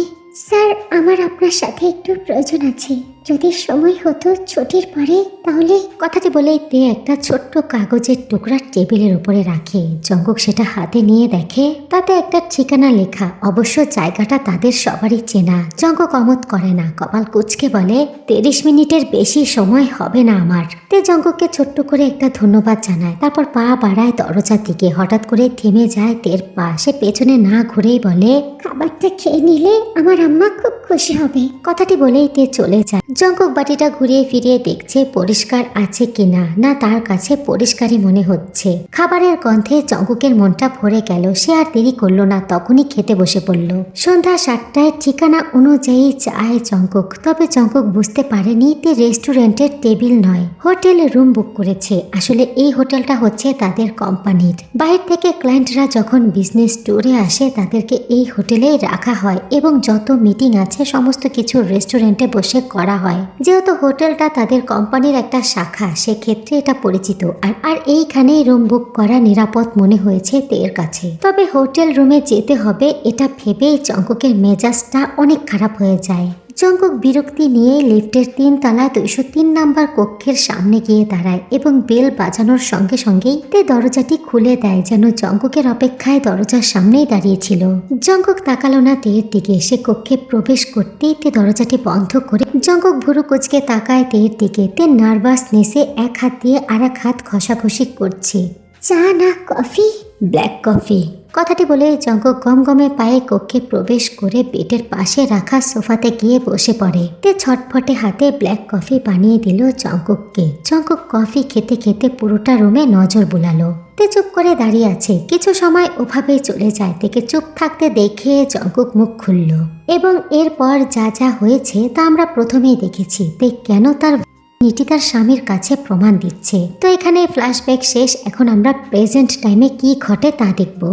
স্যার, আমার আপনার সাথে একটু প্রয়োজন আছে। যদি সময় হতো ছুটির পরে তাহলে। কথাটি বলেই তে একটা ছোট্ট কাগজের টুকরা টেবিলের উপরে রাখে। জঙ্কুক সেটা হাতে নিয়ে দেখে তাতে একটা ঠিকানা লেখা। অবশ্য জায়গাটা তাদের সবারই চেনা। জঙ্কুক অমত করে না, কপাল কুঁচকে বলে, 30 মিনিটের বেশি সময় হবে না আমার। তে জঙ্কুককে ছোট্ট করে একটা ধন্যবাদ জানায়, তারপর পা বাড়ায় দরজার দিকে। হঠাৎ করে থেমে যায় তের পা। সে পেছনে না ঘুরেই বলে, খাবারটা খেয়ে নিলে আমার আম্মা খুব খুশি হবে। কথাটি বলেই তে চলে যায়। জঙ্কুক বাটিটা ঘুরিয়ে ফিরিয়ে দেখছে পরিষ্কার আছে কিনা। না, তার কাছে পরিষ্কারই মনে হচ্ছে। খাবারের গন্ধে জঙ্কুকের মনটা ভরে গেল। সে আর দেরি করলো না, তখনই খেতে বসে পড়ল। সন্ধ্যা 7টায় ঠিকানা অনুযায়ী যায় জঙ্কুক। তবে জঙ্কুক বুঝতে পারেনি তে রেস্টুরেন্টের টেবিল নয়, হোটেল রুম বুক করেছে। আসলে এই হোটেলটা হচ্ছে তাদের কোম্পানির। বাইরে থেকে ক্লায়েন্টরা যখন বিজনেস ট্যুরে আসে তাদেরকে এই হোটেলেই রাখা হয় এবং যত মিটিং আছে সমস্ত কিছু রেস্টুরেন্টে বসে করা হয়। যেহেতু হোটেলটা তাদের কোম্পানির একটা শাখা, সেক্ষেত্রে এটা পরিচিত। আর এইখানেই রুম বুক করা নিরাপদ মনে হয়েছে তের কাছে। তবে হোটেল রুমে যেতে হবে এটা ভেবেই জঙ্কুকের মেজাজটা অনেক খারাপ হয়ে যায়। জঙ্কুক বিরক্তি নিয়ে লিফটের 3 তলা 203 নাম্বার কক্ষের সামনে গিয়ে দাঁড়ায় এবং বেল বাজানোর সঙ্গে সঙ্গেই তে দরজাটি খুলে দেয়, যেন জঙ্কুকের অপেক্ষায় দরজার সামনেই দাঁড়িয়েছিল। জঙ্কুক তাকালো না তের দিকে। সে কক্ষে প্রবেশ করতেই তে দরজাটি বন্ধ করে জঙ্কুক ভুরু কুচকে তাকায় তের দিকে। তে নার্ভাসনেসে এক হাত দিয়ে আর এক হাত ঘষাঘষি করছে। চা না কফি? Black coffee. কথাটি বলে জঙ্কক গমগমে পায়ে কক্ষে প্রবেশ করে বেডের পাশে রাখা সোফাতে গিয়ে বসে পড়ে। তে ছটফটে হাতে ব্ল্যাক কফি বানিয়ে দিল জঙ্কককে। জঙ্কক কফি খেতে খেতে পুরোটা রুমে নজর বুলালো। তে চুপ করে দাঁড়িয়ে আছে। কিছু সময় ওভাবেই চলে যায়। তেকে চুপ থাকতে দেখে জঙ্কক মুখ খুলল এবং এরপর যা যা হয়েছে তা আমরা প্রথমেই দেখেছি। তে কেন তার নিটি তার স্বামীর কাছে প্রমাণ দিচ্ছে। তো এখানে ফ্ল্যাশব্যাক শেষ। এখন আমরা প্রেজেন্ট টাইমে কি ঘটে তা দেখব।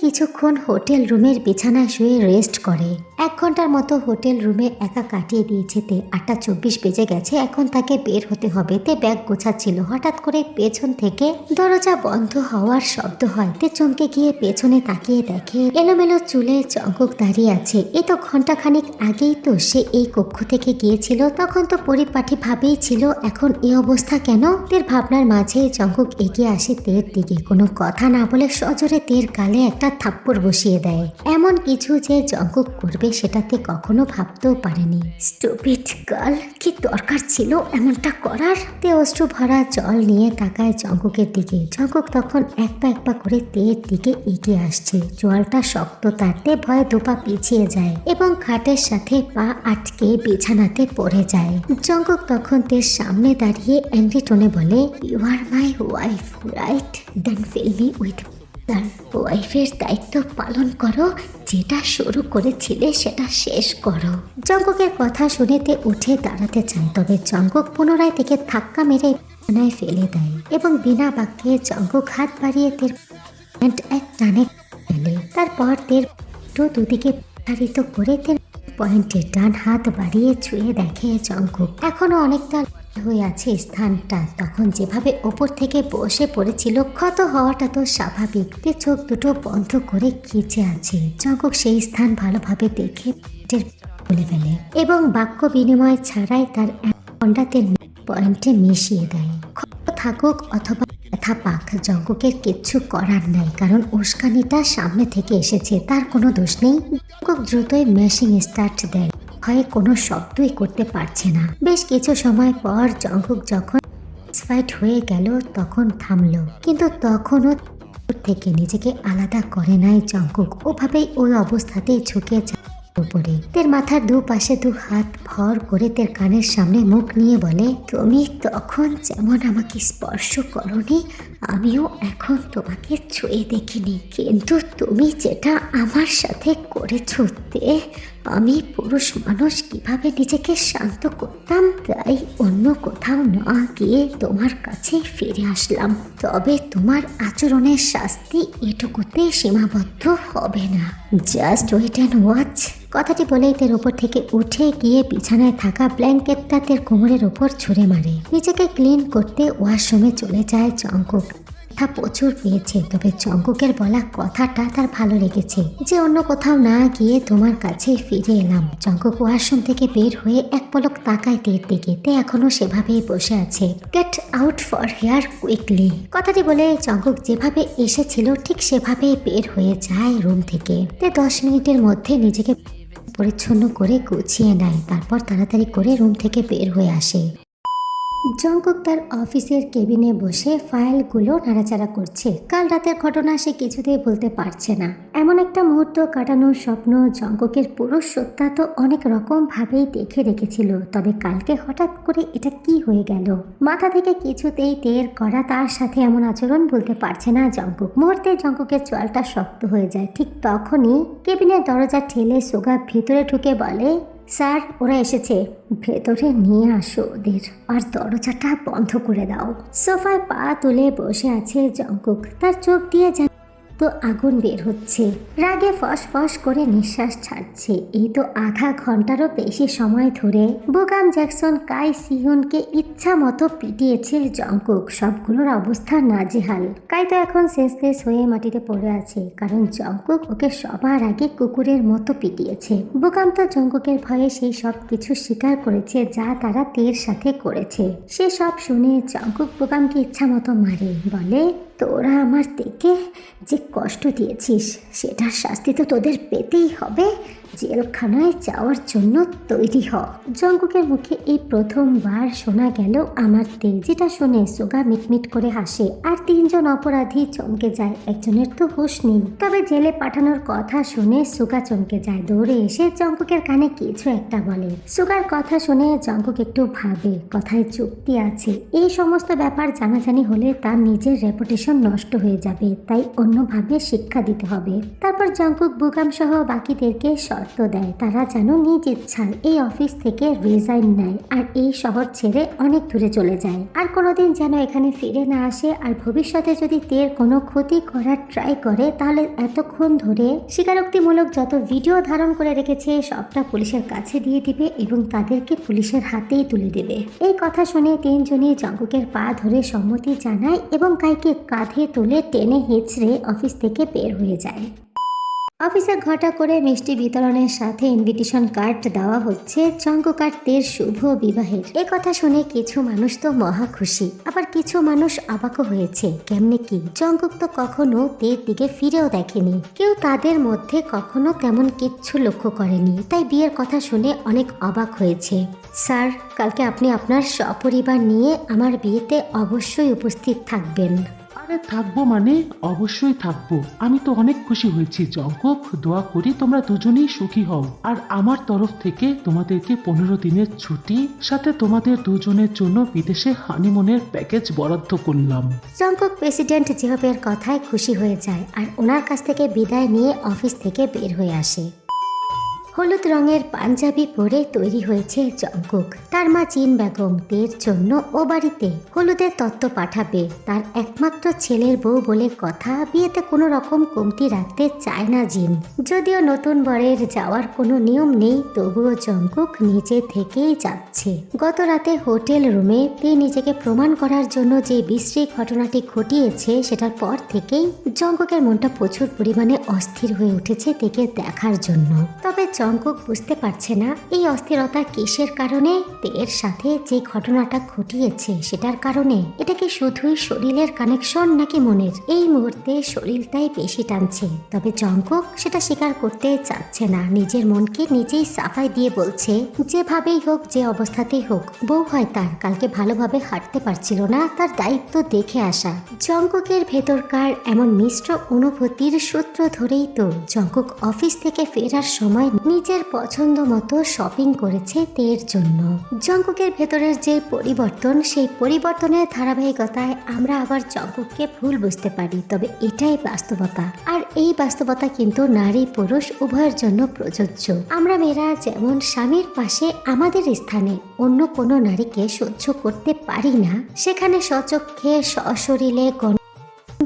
কিছুক্ষণ হোটেল রুমের বিছানায় শুয়ে রেস্ট করে। 1 ঘন্টার মতো হোটেল রুমে একা কাটিয়ে দিয়েছে তে। 8:24 বেজে গেছে। এখন তাকে বের হতে হবে। তে ব্যাগ গোছাচ্ছিল, হঠাৎ করে পেছন থেকে দরজা বন্ধ হওয়ার শব্দ হয়। তে চমকে গিয়ে পেছনে তাকিয়ে দেখে এলোমেলো চুলে জঙ্কক দাঁড়িয়ে আছে। এ তো ঘন্টাখানিক আগেই তো সে এই কক্ষ থেকে গিয়েছিল। তখন তো পরিপাটি ভাবেই ছিল, এখন এই অবস্থা কেন? তের ভাবনার মাঝে জঙ্কক এগিয়ে আসে তের দিকে। কোনো কথা না বলে সজোরে তের গালে একটা থাপ্পড় বসিয়ে দেয়। এমন কিছু যে জঙ্কক করবে সেটাতে কখনো ভাবতেও পারেনি। স্টুপিড গার্ল, কি দরকার ছিল এমনটা করার? তে অশ্রু ভরা জল নিয়ে তাকায় জঙ্ককের দিকে। জঙ্কক তখন এক পা করে তের দিকে এগিয়ে আসছে। জলটা শক্ত, তাতে ভয়ে দুপা পিছিয়ে যায় এবং খাটের সাথে পা আটকে বিছানাতে পড়ে যায়। জঙ্কক তখন তের সামনে দাঁড়িয়ে অ্যাংরি টোনে বলে, you are my wife right? Then fill me with তার ওয়াইফের দায়িত্ব পালন করো। যেটা শুরু করেছিলে সেটা শেষ করো। জঙ্ককের কথা শুনেতে উঠে দাঁড়াতে চায়, তবে জঙ্কক পুনরায় থেকে ধাক্কা মেরে বিছানায় ফেলে দেয় এবং বিনা বাক্যে জঙ্কক হাত বাড়িয়ে তের প্যান্ট এক টানে ফেলে। তারপর তের দুদিকে প্রসারিত করে তের পয়েন্টে ডান হাত বাড়িয়ে ছুঁয়ে দেখে জঙ্কক এখনো অনেকটা হয়ে আছে স্থানটা। তখন যেভাবে ওপর থেকে বসে পড়েছিল, ক্ষত হওয়াটা তো স্বাভাবিক। তে চোখ দুটো বন্ধ করে খিচে আছে। জঙ্কক সেই স্থান ভালোভাবে দেখে খুলে ফেলে এবং বাক্য বিনিময় ছাড়াই তার খন্ডাতে পয়েন্টে মিশিয়ে দেয়। ক্ষত থাকুক অথবা ব্যথা পাক, জঙ্ককের কিচ্ছু করার নাই, কারণ উস্কানিটা সামনে থেকে এসেছে, তার কোনো দোষ নেই। জঙ্কক দ্রুতই মেশিং স্টার্ট দেয়। ভয়ে কোনো শব্দই করতে পারছে না। বেশ কিছু সময় পর জঙ্কক যখন স্যাটিসফাইড হয়ে গেল তখন থামলো, কিন্তু তখনও থেকে নিজেকে আলাদা করে নাই জঙ্কক। ওভাবেই ওই অবস্থাতেই ঝুঁকে যায় উপরে। তের মাথার দুপাশে 2 হাত ভর করে তের কানের সামনে মুখ নিয়ে বলে, তুমি তখন যেমন আমাকে স্পর্শ করনি, আমিও এখন তোমাকে ছুঁয়ে দেখিনি, কিন্তু তুমি যেটা আমার সাথে করেছো তে, আমি পুরুষ মানুষ কিভাবে নিজেকে শান্ত করতাম, তাই অন্য কোথাও না গিয়ে তোমার কাছে ফিরে আসলাম। তবে তোমার আচরণের শাস্তি এটুকুতে সীমাবদ্ধ হবে না। Just wait and watch. কথাটি বলেই তের উপর থেকে উঠে গিয়ে বিছানায় থাকা ব্ল্যাঙ্কেটটা তের কোমরের উপর ছুঁড়ে মারে। নিজেকে ক্লিন করতে ওয়াশরুমে চলে যায় জঙ্কক। প্রচুর পেয়েছে, তবে জঙ্ককের বলা কথাটা তার ভালো লেগেছে যে অন্য কোথাও না গিয়ে তোমার কাছে ফিরে এলাম। জঙ্কক ওয়াশরুম থেকে বের হয়ে এক পলক তাকায় তের দিকে। তে এখনো সেভাবেই বসে আছে। Get out for here quickly. কথাটি বলে জঙ্কক যেভাবে এসেছিল ঠিক সেভাবেই বের হয়ে যায় রুম থেকে। তে 10 মিনিটের মধ্যে নিজেকে পরিচ্ছন্ন করে গুছিয়ে নেয়। তারপর তাড়াতাড়ি করে রুম থেকে বের হয়ে আসে। জঙ্কক তার অফিসের কেবিনে বসে ফাইলগুলো নাড়াচাড়া করছে। কাল রাতের ঘটনা সে কিছুতেই বলতে পারছে না। এমন একটা মুহূর্ত কাটানোর স্বপ্ন জঙ্ককের পুরুষ সত্তা তো অনেক রকম ভাবেই দেখে রেখেছিল, তবে কালকে হঠাৎ করে এটা কি হয়ে গেল? মাথা থেকে কিছুতেই টের করা তার সাথে এমন আচরণ বলতে পারছে না জঙ্কক। মুহূর্তে জঙ্ককের চোয়ালটা শক্ত হয়ে যায়। ঠিক তখনই কেবিনের দরজা ঠেলে সোগা ভিতরে ঢুকে বলে, স্যার ওরা এসেছে, ভেতরে নিয়ে আসো ওদের, আর দরজাটা বন্ধ করে দাও। সোফায় পা তুলে বসে আছে জঙ্কক। তার চোখ দিয়ে যেন তো আগুন বের হচ্ছে। রাগে ফস করে নিঃশ্বাস ছাড়ছে। এই তো আধা ঘন্টারও বেশি সময় ধরে বোগাম জ্যাকসন কাই সিহুনকে ইচ্ছা মতো পিটিয়েছে জঙ্কক। সবগুলোর অবস্থা নাজেহাল। কাই তো এখন সেন্সলেস হয়ে মাটিতে পড়ে আছে, কারণ জঙ্কক ওকে সবার আগে কুকুরের মতো পিটিয়েছে। বোগাম তো জঙ্ককের ভয়ে সেই সব কিছু স্বীকার করেছে যা তারা তের সাথে করেছে। সে সব শুনে জঙ্কক বোগামকে ইচ্ছা মতো মারে, বলে, তোরা আমার থেকে যে কষ্ট দিয়েছিস সেটার শাস্তি তো তোদের পেতেই হবে। জেলখানায় যাওয়ার জন্য তৈরি হ। জঙ্কুকের মুখে এই প্রথমবার শোনা গেল আমার তে, যেটা শুনে সুগা মিটমিট করে হাসে আর তিনজন অপরাধী চমকে যায়। একজনের তো হুঁশ নেই। তবে জেলে পাঠানোর কথা শুনে সুগা চমকে যায়, দৌড়ে এসে জঙ্কুকের কানে কিছু একটা বলে। সুগার কথা শুনে জঙ্কুক একটু ভাবে, কথায় যুক্তি আছে। এই সমস্ত ব্যাপার জানাজানি হলে তার নিজের রেপুটেশন নষ্ট হয়ে যাবে, তাই অন্যভাবে শিক্ষা দিতে হবে। তারপর জঙ্কুক বুকাম সহ বাকিদেরকে শর্ত দেয় তারা যেন নিজ ইচ্ছায় এই অফিস থেকে রিজাইন নেয় আর এই শহর ছেড়ে অনেক দূরে চলে যায়, আর কোনোদিন যেন এখানে ফিরে না আসে। আর ভবিষ্যতে যদি তের কোনো ক্ষতি করার ট্রাই করে তাহলে এতক্ষণ ধরে স্বীকারোক্তিমূলক যত ভিডিও ধারণ করে রেখেছে সবটা পুলিশের কাছে দিয়ে দিবে এবং তাদেরকে পুলিশের হাতেই তুলে দেবে। এই কথা শুনে তিনজনই জঙ্কুকের পা ধরে সম্মতি জানায় এবং কাইকে কাঁধে তুলে টেনে হিঁচড়ে অফিস থেকে বের হয়ে যায়। অফিসে ঘটা করে মিষ্টি বিতরণের সাথে ইনভিটেশন কার্ড দেওয়া হচ্ছে জঙ্কুক আর তের শুভ বিবাহের। এ কথা শুনে কিছু মানুষ তো মহা খুশি, আবার কিছু মানুষ অবাকও হয়েছে। কেমনে কি? জঙ্কুক তো কখনো তের দিকে ফিরেও দেখেনি, কেউ তাদের মধ্যে কখনো তেমন কিচ্ছু লক্ষ্য করেনি, তাই বিয়ের কথা শুনে অনেক অবাক হয়েছে। স্যার, কালকে আপনি আপনার সপরিবার নিয়ে আমার বিয়েতে অবশ্যই উপস্থিত থাকবেন। আরে থাকবো মানে অবশ্যই থাকবো। আমি তো অনেক খুশি হয়েছি জঙ্কুক। দোয়া করি তোমরা দুজনেই সুখী হও। আর আমার তরফ থেকে তোমাদেরকে 15 দিনের ছুটি, সাথে তোমাদের দুজনের জন্য বিদেশে হানিমুনের প্যাকেজ বরাদ্দ করলাম। জঙ্কুক প্রেসিডেন্ট জেহবের কথায় খুশি হয়ে যায় আর ওনার কাছ থেকে বিদায় নিয়ে অফিস থেকে বের হয়ে আসে। হলুদ রঙের পাঞ্জাবি পরে তৈরি হয়েছে জঙ্কুক। তার মা জিন বেগম তের জন্য ও বাড়িতে হলুদের তত্ত্ব পাঠাবে। তার একমাত্র ছেলের বউ বলে কথা, বিয়েতে কোনো রকম কমতি রাখতে চায় না জিন। যদিও নতুন বরের যাওয়ার কোনো নিয়ম নেই, তবুও জঙ্কুক নিজে থেকেই যাচ্ছে। গত রাতে হোটেল রুমে তে নিজেকে প্রমাণ করার জন্য যে বিশ্রী ঘটনাটি ঘটিয়েছে সেটার পর থেকেই জঙ্কুকের মনটা প্রচুর পরিমাণে অস্থির হয়ে উঠেছে তেকে দেখার জন্য। তবে জঙ্কুক বুঝতে পারছে না এই অস্থিরতা কিসের কারণে। তের সাথে যে ঘটনাটা ঘটিয়েছে সেটার কারণে। এটা কি শুধুই শরীরের কানেকশন নাকি মনের? এই মুহূর্তে শরীরটাই বেশি টানছে, তবে জঙ্কুক সেটা স্বীকার করতে চাচ্ছে না। নিজের মনকে নিজেই সাফাই দিয়ে বলছে যেভাবেই হোক, যে অবস্থাতেই হোক, বউ হয় তার। কালকে ভালোভাবে হাঁটতে পারছিল না, তার দায়িত্ব দেখে আসা। জঙ্কুকের ভেতরকার এমন মিশ্র অনুভূতির সূত্র ধরেই তো জঙ্কুক অফিস থেকে ফেরার সময় নিজের পছন্দ মতো শপিং করেছে তের জন্য। জঙ্কুকের ভেতরের যে পরিবর্তন, সেই পরিবর্তনের ধারাবাহিকতায় আমরা আবার জঙ্কুককে ভুল বুঝতে পারি, তবে এটাই বাস্তবতা। আর এই বাস্তবতা কিন্তু নারী পুরুষ উভয়ের জন্য প্রযোজ্য। আমরা মেয়েরা যেমন স্বামীর পাশে আমাদের স্থানে অন্য কোনো নারীকে সহ্য করতে পারি না, সেখানে স্বচক্ষে সশরীরে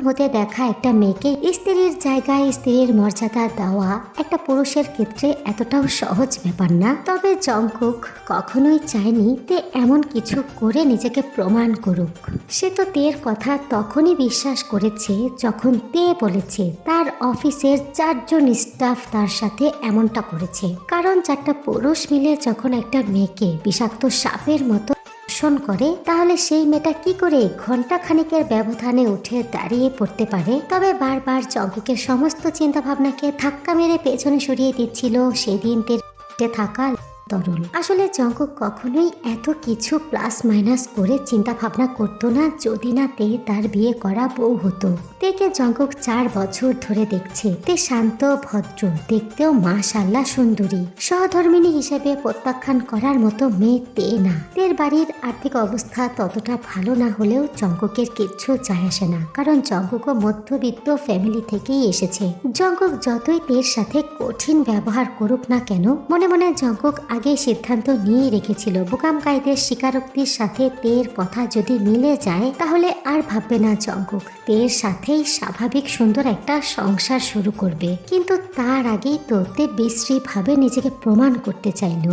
হতে দেখা একটা মেয়েকে স্ত্রীর জায়গায় স্ত্রীর মর্যাদা দেওয়া একটা পুরুষের ক্ষেত্রে এতটাও সহজ ব্যাপার না। তবে জঙ্কুক কখনোই চায়নি তে এমন কিছু করে নিজেকে প্রমাণ করুক। সে তো তের কথা তখনই বিশ্বাস করেছে যখন তে বলেছে তার অফিসের 4 জন স্টাফ তার সাথে এমনটা করেছে। কারণ 4টা পুরুষ মিলে যখন একটা মেয়েকে বিষাক্ত সাপের মতো করে, তাহলে সেই মেয়েটা কি করে ঘন্টা খানিকের ব্যবধানে উঠে দাঁড়িয়ে পড়তে পারে? তবে বারবার জঙ্কুকের সমস্ত চিন্তা ভাবনাকে ধাক্কা মেরে পেছনে সরিয়ে দিচ্ছিল সেদিন তের থাকা তরল। আসলে জঙ্কুক কখনোই এত কিছু প্লাস মাইনাস করে চিন্তা ভাবনা করতো না যদি না তে তার বিয়ে করা বউ হতো। তেকে জঙ্কুক 4 বছর ধরে দেখছে। তে শান্ত, ভদ্র, দেখতেও মাশাআল্লাহ সুন্দরী। সহধর্মিণী হিসেবে প্রত্যাখ্যান করার মতো মেয়ে তে না। তের বাড়ির আর্থিক অবস্থা ততটা ভালো না হলেও জঙ্কুকের কিচ্ছু যায় আসে না, কারণ জঙ্কুকও মধ্যবিত্ত ফ্যামিলি থেকেই এসেছে। জঙ্কুক যতই তের সাথে কঠিন ব্যবহার করুক না কেন, মনে মনে জঙ্কুক আগে সিদ্ধান্ত নিয়ে রেখেছিল বুকাম কাইদের স্বীকারোক্তির সাথে তের কথা যদি মিলে যায় তাহলে আর ভাববে না জঙ্কুক। তের সাথেই স্বাভাবিক সুন্দর একটা সংসার শুরু করবে। কিন্তু তার আগেই তো তে বিশ্রীভাবে নিজেকে প্রমাণ করতে চাইল।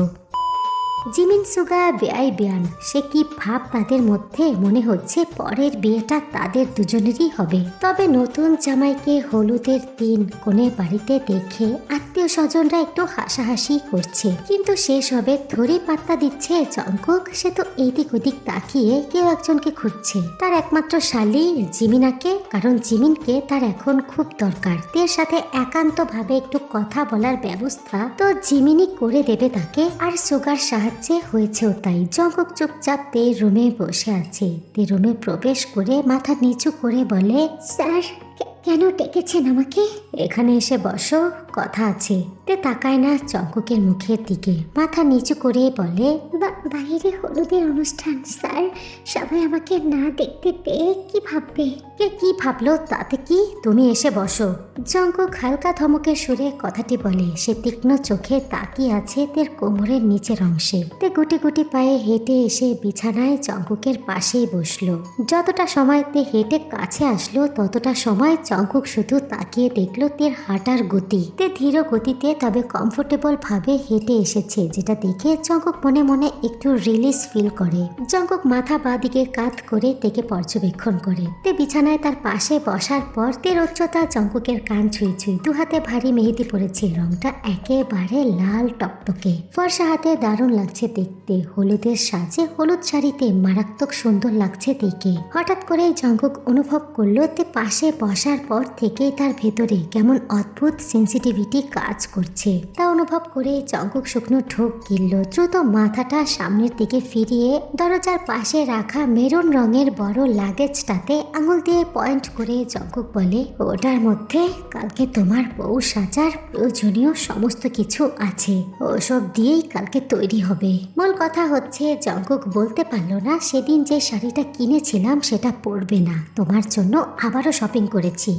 জিমিন সুগা বেআই বেয়ান, সে কি ভাব তাদের মধ্যে? মনে হচ্ছে পরের বিয়েটা তাদের দুজনেরই হবে। তবে নতুন জামাইকে হলুদের দিন কোণে বাড়িতে দেখে আত্মীয় আত্মীয় স্বজনরা একটু হাসাহাসি করছে, কিন্তু সে সবে থরি পাত্তা দিচ্ছে জঙ্কুক। সে তো এদিক ওদিক তাকিয়ে কেউ একজনকে খুঁজছে, তার একমাত্র শালী জিমিনাকে, কারণ জিমিনকে তার এখন খুব দরকার। তার সাথে একান্ত ভাবে একটু কথা বলার ব্যবস্থা তো জিমিনি করে দেবে তাকে, আর সুগার সাহায্যে হয়েছেও তাই। জঙ্কুক চুপচাপ তে রুমে বসে আছে। তে রুমে প্রবেশ করে মাথা নিচু করে বলে, স্যার, কেন ডেকেছেন আমাকে? এখানে এসে বসো, কথা আছে। তে তাকায় না জঙ্কুকের মুখের দিকে, মাথা নিচু করে বলে, বাইরে হলুদের অনুষ্ঠান স্যার, সবাই আমাকে না দেখতে পেয়ে কি ভাববে? কে কি ভাবলো তাতে কি, তুমি এসে বসো। জঙ্কুক হালকা ধমকের সুরে কথাটি বলে। সে তীক্ষ্ণ চোখে তাকিয়ে আছে তের কোমরের নিচের অংশে। তে গুটি গুটি পায়ে হেঁটে এসে বিছানায় জঙ্কুকের পাশেই বসলো। যতটা সময় তে হেঁটে কাছে আসলো ততটা সময় জঙ্কুক শুধু তাকিয়ে দেখলো তের হাঁটার গতি। তে ধীর গতিতে তবে কমফোর্টেবল ভাবে হেঁটে এসেছে, যেটা দেখে জঙ্কুক মনে মনে একটু রিলিজ ফিল করে। জঙ্কুক মাথা বাঁদিকে কাত করে তেকে পর্যবেক্ষণ করে। তে বিছানায় তার পাশে বসার পর তের উচ্চতা জঙ্কুকের কান ছুঁই ছুঁই। দু হাতে ভারী মেহেদি পড়েছে, রংটা একেবারে লাল টকটকে। ফর্সা হাতে দারুণ লাগছে দেখতে, হলুদের সাজে হলুদ শাড়িতে মারাত্মক সুন্দর লাগছে দেখে। হঠাৎ করে জঙ্কুক অনুভব করলো তে পাশে বসার পর থেকেই তার ভেতরে কেমন অদ্ভুত সেন্সিটিভিটি কাজ করছে। তা অনুভব করে জঙ্কুক শুকনো ঢোক গিলল। দ্রুত মাথাটা সামনের দিকে ফিরিয়ে দরজার পাশে রাখা মেরুন রঙের বড় লাগেজটাতে আঙুল দিয়ে পয়েন্ট করে জঙ্কুক বলে, ওটার মধ্যে কালকে তোমার বউ সাজার প্রয়োজনীয় সমস্ত কিছু আছে, ওসব দিয়েই কালকে তৈরি হবে। মূল কথা হচ্ছে জঙ্কুক বলতে পারলো না সেদিন যে শাড়িটা কিনেছিলাম সেটা পরবে না, তোমার জন্য আবারও শপিং করেছি।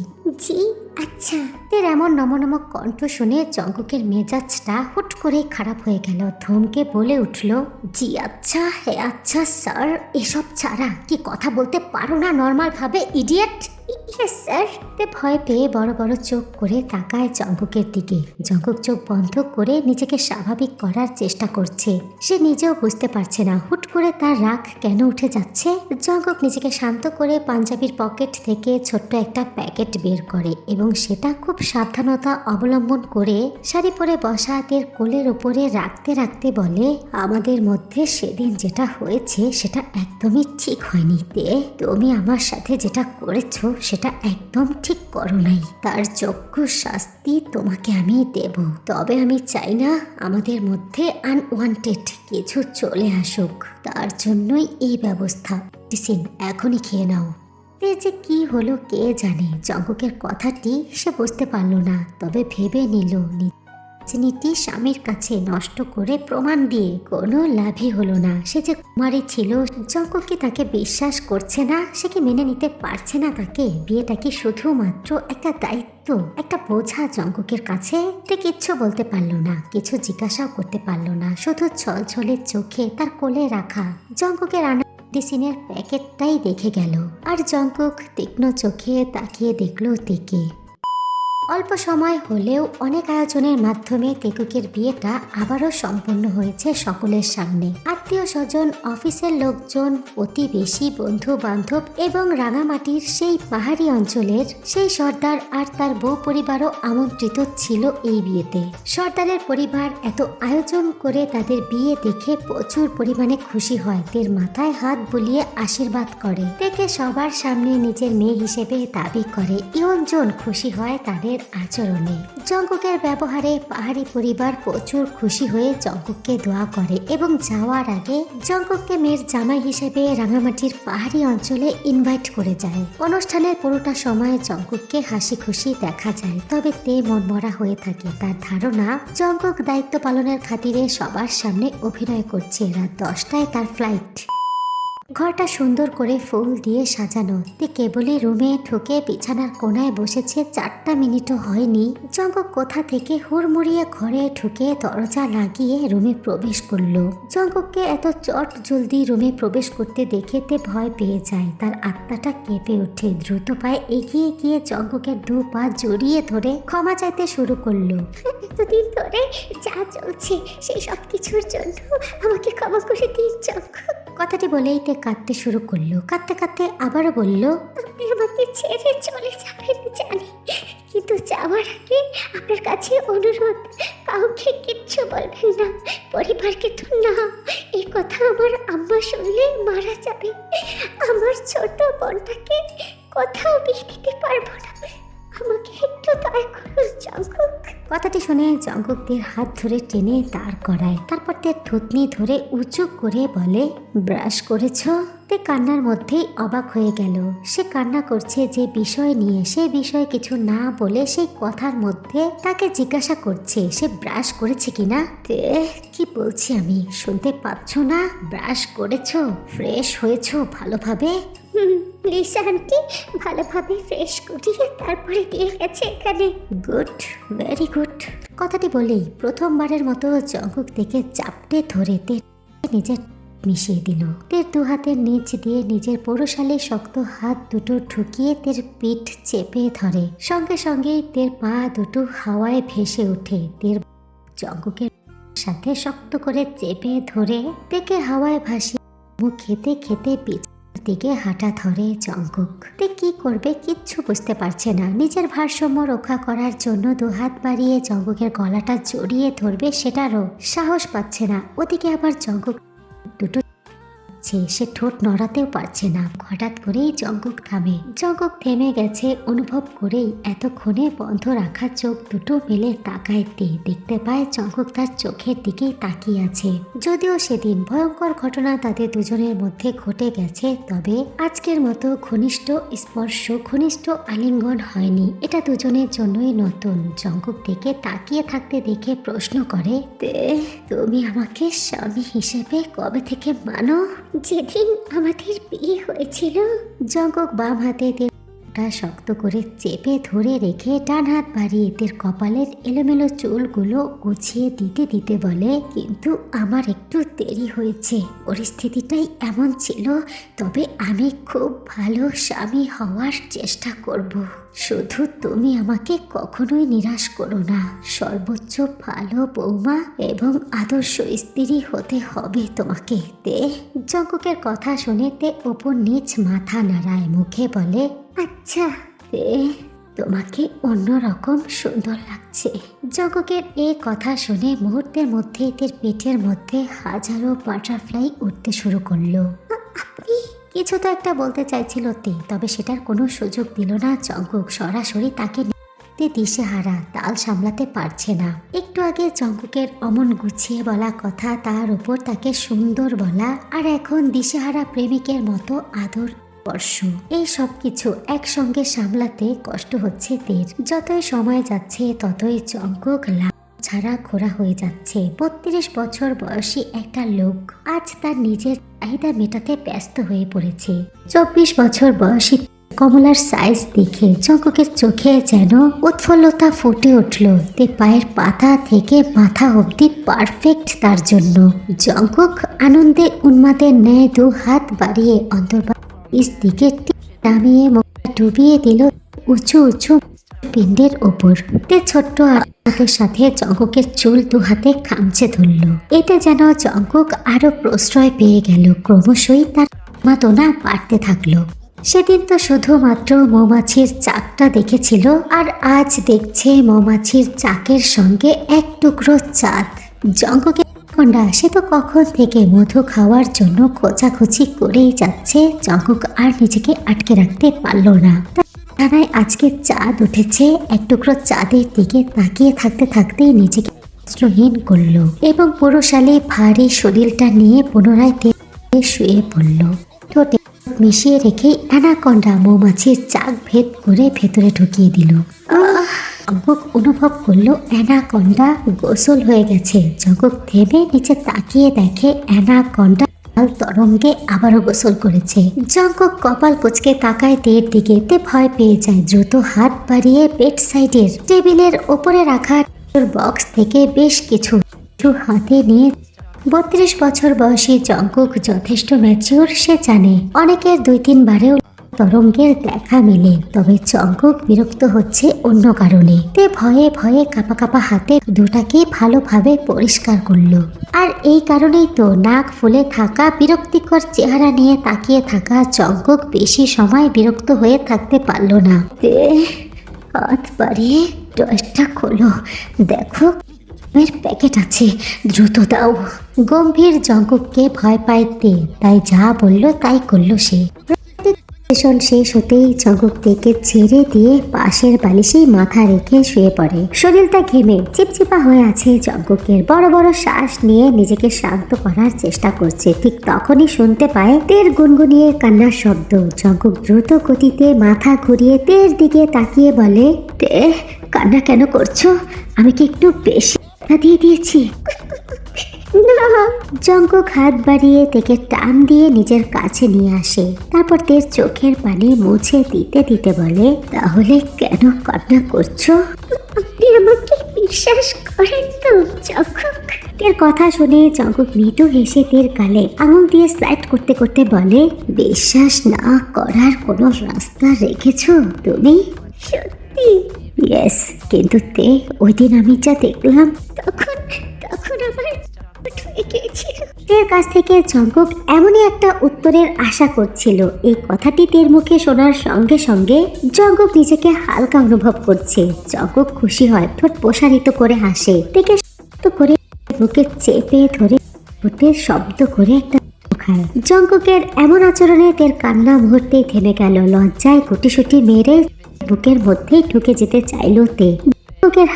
জি আচ্ছা। তের এমন নমনম কণ্ঠ শুনে জঙ্কুকের মেজাজটা হুট করে খারাপ হয়ে গেল। ধমকে বলে উঠল, জি আচ্ছা, হ্যাঁ আচ্ছা স্যার, এসব ছাড়া কি কথা বলতে পারো না নর্মাল ভাবে, ইডিয়েট? Yes sir. তে ভয় পেয়ে বড় বড় চোখ করে তাকায় জঙ্কুকের দিকে। জঙ্কুক চোখ বন্ধ করে নিজেকে স্বাভাবিক করার চেষ্টা করছে। সে নিজেও বুঝতে পারছে না হুট করে তার রাগ কেন উঠে যাচ্ছে। জঙ্কুক নিজেকে শান্ত করে পাঞ্জাবির পকেট থেকে ছোট্ট একটা প্যাকেট বের করে এবং সেটা খুব সাবধানতা অবলম্বন করে শাড়ি পরে বসা হাতের কোলের উপরে রাখতে রাখতে বলে, আমাদের মধ্যে সেদিন যেটা হয়েছে সেটা একদমই ঠিক হয়নি। তে তুমি আমার সাথে যেটা করেছো সেটা একদম ঠিক করো নাই, তার যোগ্য শাস্তি তোমাকে আমি দেব। তবে আমি চাই না আমাদের মধ্যে আনওয়ান্টেড কিছু চলে আসুক, তার জন্যই এই ব্যবস্থা। মেডিসিন এখনই খেয়ে নাও। তে যে কি হলো কে জানে। জঙ্কুকের কথাটি সে বুঝতে পারলো না, তবে ভেবে নিল নীতি স্বামীর কাছে নষ্ট করে প্রমাণ দিয়ে কোনো লাভই হলো না। সে যে কুমারী ছিল, জঙ্কুক কি তাকে বিশ্বাস করছে না? সে কি মেনে নিতে পারছে না তাকে? বিয়েটা কি শুধুমাত্র একটা দায়িত্ব, একটা বোঝা জঙ্কুকের কাছে? সে কিচ্ছু বলতে পারলো না, কিছু জিজ্ঞাসাও করতে পারলো না। শুধু ছলছলের চোখে তার কোলে রাখা জঙ্কুকের মেডিসিনের প্যাকেটটাই দেখে গেল। আর জঙ্কুক তীক্ষ্ণ চোখে তাকিয়ে দেখলো তেকে। অল্প সময় হলেও অনেক আয়োজনের মাধ্যমে তেকুকের বিয়েটা আবারও সম্পন্ন হয়েছে সকলের সামনে। আত্মীয় স্বজন, অফিসের লোকজন, প্রতিবেশী, বন্ধু বান্ধব এবং রাঙামাটির সেই পাহাড়ি অঞ্চলের সেই সর্দার আর তার বউ পরিবারও আমন্ত্রিত ছিল এই বিয়েতে। সর্দারের পরিবার এত আয়োজন করে তাদের বিয়ে দেখে প্রচুর পরিমাণে খুশি হয়। তের মাথায় হাত বুলিয়ে আশীর্বাদ করে। তেকে সবার সামনে নিজের মেয়ে হিসেবে দাবি করে। ইয়নজন খুশি হয় তাদের আচরণে। জঙ্কুকের ব্যবহারে পাহাড়ি পরিবার প্রচুর খুশি হয়ে জঙ্কুককে দোয়া করে এবং যাওয়ার আগে জঙ্কুককে মেয়ের জামাই হিসেবে রাঙামাটির পাহাড়ি অঞ্চলে ইনভাইট করে যায়। অনুষ্ঠানের পুরোটা সময় জঙ্কুককে হাসি খুশি দেখা যায়, তবে তে মনমরা হয়ে থাকে। তার ধারণা জঙ্কুক দায়িত্ব পালনের খাতিরে সবার সামনে অভিনয় করছে। রাত 10টায় তার ফ্লাইট। ঘরটা সুন্দর করে ফুল দিয়ে সাজানো। তে কেবলই রুমে ঢুকে বিছানার কোনায় বসেছে, 4টা মিনিটও হয়নি জঙ্কুক কোথা থেকে হুড়মুড়িয়ে ঘরে ঢুকে দরজা লাগিয়ে রুমে প্রবেশ করলো। জঙ্কুককে এত চট জলদি রুমে প্রবেশ করতে দেখে তে ভয় পেয়ে যায়। তার আত্মাটা কেঁপে ওঠে। দ্রুত পায়ে এগিয়ে গিয়ে জঙ্কুকের 2 পা জড়িয়ে ধরে ক্ষমা চাইতে শুরু করলো। এতদিন ধরে যা চলছে সেই সব কিছুর জন্য আমাকে ক্ষমা করে দিন জঙ্কুক। কথাটি বলেই তে কাঁদতে শুরু করলো। কাঁদতে কাঁদতে আবারও বলল, আপনি আমাকে ছেড়ে চলে যাবেন জানি, কিন্তু যাওয়ার আগে আপনার কাছে অনুরোধ, কাউকে কিচ্ছু বলবেন না, পরিবারকে তো না। এই কথা আমার আম্মা শুনলে মারা যাবে। আমার ছোট বোনটাকে কোথাও বিয়ে দিতে পারবো না, আমাকে একটু দয়া করুন জঙ্কুক। কথাটি শুনে জঙ্কুক তীর হাত ধরে টেনে দাঁড় করায়, তারপর তীর থুতনি ধরে উঁচু করে বলে, ব্রাশ করেছো? তে কান্নার মধ্যেই অবাক হয়ে গেল। সে কান্না করছে যে বিষয় নিয়ে, সে বিষয়ে কিছু না বলে সেই কথার মধ্যে তাকে জিজ্ঞাসা করছে সে ব্রাশ করেছে কিনা। তে কি বলছি আমি, শুনতে পাচ্ছ না? ব্রাশ করেছো? ফ্রেশ হয়েছো ভালোভাবে? লিসা আন্টি ভালোভাবে ফ্রেশ করিয়ে তারপরে দিয়ে গেছে এখানে। Good, very good. কথাটি বলেই প্রথমবারের মতো জঙ্কুক থেকে চাপটে ধরে তে নিজের মিশিয়ে দিল। তের দু হাতের নিচ দিয়ে নিজের পৌরশালী শক্ত হাত দুটো ঢুকিয়ে তের পিঠ চেপে ধরে। সঙ্গে সঙ্গে তের পা দুটো হাওয়ায় ভেসে ওঠে। তের জঙ্কুকের সাথে শক্ত করে চেপে ধরে তেকে হাওয়ায় ভাসিয়ে মুখ খেতে খেতে দিকে হাঁটা ধরে জঙ্কুক। তে কি করবে কিচ্ছু বুঝতে পারছে না। নিজের ভারসাম্য রক্ষা করার জন্য দু হাত বাড়িয়ে জঙ্কুকের গলাটা জড়িয়ে ধরবে, সেটারও সাহস পাচ্ছে না। ওদিকে আবার জঙ্কুক দুটো সে ঠোঁট নড়াতেও পারছে না। হঠাৎ করেই জঙ্কুক থামে। জঙ্কুক থেমে গেছে অনুভব করেই এতক্ষণে বন্ধ রাখা চোখ দুটো মেলে তাকায় তে। দেখতে পায় জঙ্কুক তার চোখের দিকেই তাকিয়ে আছে। যদিও সেদিন ভয়ঙ্কর ঘটনা তাদের দুজনের মধ্যে ঘটে গেছে, তবে আজকের মতো ঘনিষ্ঠ স্পর্শ, ঘনিষ্ঠ আলিঙ্গন হয়নি। এটা দুজনের জন্যই নতুন। জঙ্কুক থেকে তাকিয়ে থাকতে দেখে প্রশ্ন করে, তে তুমি আমাকে স্বামী হিসেবে কবে থেকে মানো? যেদিন আমাদের বিয়ে হয়েছিল। জঙ্কুক বাম হাতে শক্ত করে চেপে ধরে রেখে ডান হাত বাড়িয়ে তের কপালের এলোমেলো চুলগুলো গুছিয়ে দিতে দিতে বলে, কিন্তু আমার একটু দেরি হয়েছে। পরিস্থিতিটাই এমন ছিল, তবে আমি খুব ভালো স্বামী হওয়ার চেষ্টা করব। শুধু তুমি আমাকে কখনোই নিরাশ করো না। সর্বোচ্চ ভালো বৌমা এবং আদর্শ স্ত্রী হতে হবে তোমাকে। তে জঙ্কুকের কথা শুনে তে ওপর নিচ মাথা নাড়ায়, মুখে বলে, আচ্ছা। তে তোমাকে অন্যরকম সুন্দর লাগছে। জঙ্কুকের এই কথা শুনে মুহূর্তের মধ্যেই তের পেটের মধ্যে হাজারো বাটারফ্লাই উঠতে শুরু করলো। আপনি কিছু তো একটা বলতে চাইছিল তে, তবে সেটার কোনো সুযোগ দিল না জঙ্কুক। সরাসরি তাকে দিশেহারা, তাল সামলাতে পারছে না। একটু আগে জঙ্কুকের অমন গুছিয়ে বলা কথা, তার উপর তাকে সুন্দর বলা, আর এখন দিশেহারা প্রেমিকের মতো আদর স্পর্শ, এই সব কিছু একসঙ্গে সামলাতে কষ্ট হচ্ছে তের। যতই সময় যাচ্ছে ততই জঙ্কুক ছাড়া খোরা হয়ে যাচ্ছে। 32 বছর বয়সী একটা লোক আজ তার নিজের চাহিদা মেটাতে ব্যস্ত হয়ে পড়েছে। 24 বছর বয়সী কমলার সাইজ দেখে জঙ্কুকের চোখে যেন উৎফুল্লতা ফুটে উঠল। তে পায়ের পাতা থেকে মাথা অবধি পারফেক্ট তার জন্য। জঙ্কুক আনন্দে উন্মাদের ন্যায় দু হাত বাড়িয়ে অন্তর্বাস দিকে নামিয়ে মুখটা ডুবিয়ে দিল উঁচু উঁচু পিণ্ডের ওপর। তে ছোট্ট হাতের সাথে জঙ্কুকের চুল দু হাতে খামচে ধরল। এতে যেন জঙ্কুক আরো প্রশ্রয় পেয়ে গেল। ক্রমশই তার মাতনা বাড়তে থাকলো। সেদিন তো শুধুমাত্র মৌমাছির চাকটা দেখেছিল, আর আজ দেখছে মৌমাছির চাকের সঙ্গে এক টুকরো চাঁদ। জঙ্কুকের কন্যা সে তো কখন থেকে মধু খাওয়ার জন্য খোঁচাখুচি করেই যাচ্ছে। জঙ্কুক আর নিজেকে আটকে রাখতে পারল না। থানায় আজকে চাঁদ উঠেছে। এক টুকরো চাঁদের দিকে তাকিয়ে থাকতে থাকতেই নিজেকে বস্ত্রহীন করলো এবং পুরুষালী ভারী শরীরটা নিয়ে পুনরায় শুয়ে পড়ল। ঠোঁটে মিশিয়ে রেখে অ্যানাকন্ডা মৌমাছির চাক ভেদ করে ভেতরে ঢুকিয়ে দিল। জঙ্কুক অনুভব করলো অ্যানাকন্ডা গোসল হয়ে গেছে। জঙ্কুক থেমে নিচে তাকিয়ে দেখে অ্যানাকন্ডা তরঙ্গে আবারও গোসল করেছে। জঙ্কুক কপাল কুঁচকে তাকায় তের দিকে। তে ভয় পেয়ে যায়। দ্রুত হাত বাড়িয়ে বেড সাইডের টেবিলের ওপরে রাখা বক্স থেকে বেশ কিছু হাতে নিয়ে 32 বছর বয়সী জঙ্কুক যথেষ্ট ম্যাচিওর। সে জানে অনেকের 2-3 বারেও তরঙ্গের দেখা মেলে, তবে জঙ্কুক বিরক্ত হচ্ছে অন্য কারণে। তে ভয়ে ভয়ে কাঁপা কাঁপা হাতে দুটাকে ভালোভাবে পরিষ্কার করলো। আর এই কারণেই তো নাক ফুলে থাকা বিরক্তিকর চেহারা নিয়ে তাকিয়ে থাকা জঙ্কুক বেশি সময় বিরক্ত হয়ে থাকতে পারল না। তে হাত বাড়িয়ে টয়টা খোলো, দেখো এর প্যাকেট আছে, দ্রুত দাও। গম্ভীর জঙ্কুককে ভয় পাইতে তাই যা বলল তাই করলো সে। সেশন শেষ হতেই জঙ্কুক থেকে ছেড়ে দিয়ে পাশের বালিশেই মাথা রেখে শুয়ে পড়ে। শরীরটা ঘেমে চিপচিপা হয়ে আছে জঙ্কুকের। বড় বড় শ্বাস নিয়ে নিজেকে শান্ত করার চেষ্টা করছে। ঠিক তখনই শুনতে পায় তের গুনগুনিয়ে কান্নার শব্দ। জঙ্কুক দ্রুত গতিতে মাথা ঘুরিয়ে তের দিকে তাকিয়ে বলে, তে কান্না কেন করছো? আমি কি একটু বেশি দিয়ে দিয়েছি? না। জঙ্কুক হাত বাড়িয়ে তেকে টান দিয়ে নিজের কাছে নিয়ে আসে। তারপর তের চোখের পানি মুছে দিতে দিতে বলে, তাহলে কেন কান্না করছো? আপনি আমাকে বিশ্বাস করেন তো জঙ্কুক? তের কথা শুনে জঙ্কুক মৃদু হেসে তের গালে আঙুল দিয়ে স্লাইড করতে করতে বলে, বিশ্বাস না করার কোনো রাস্তা রেখেছো তুমি? সত্যি? ইয়েস, কিন্তু তে ওই দিন আমি যা দেখলাম তখন আমার তের কাছ থেকে জঙ্কুক এমনই একটা উত্তরের আশা করছিল। এই কথাটি তের মুখে শোনার সঙ্গে সঙ্গে জঙ্কুক নিজেকে হালকা অনুভব করছে। জঙ্কুক খুশি হয়, ঠোঁট প্রসারিত করে হাসে, তেকে শক্ত করে বুকে চেপে ধরে ঠোঁটের শব্দ করে একটা খায়। জঙ্কুকের এমন আচরণে তের কান্না মুহূর্তেই থেমে গেল। লজ্জায় গুটিসুটি মেরে বুকের মধ্যেই ঢুকে যেতে চাইল তে। জঙ্কুকের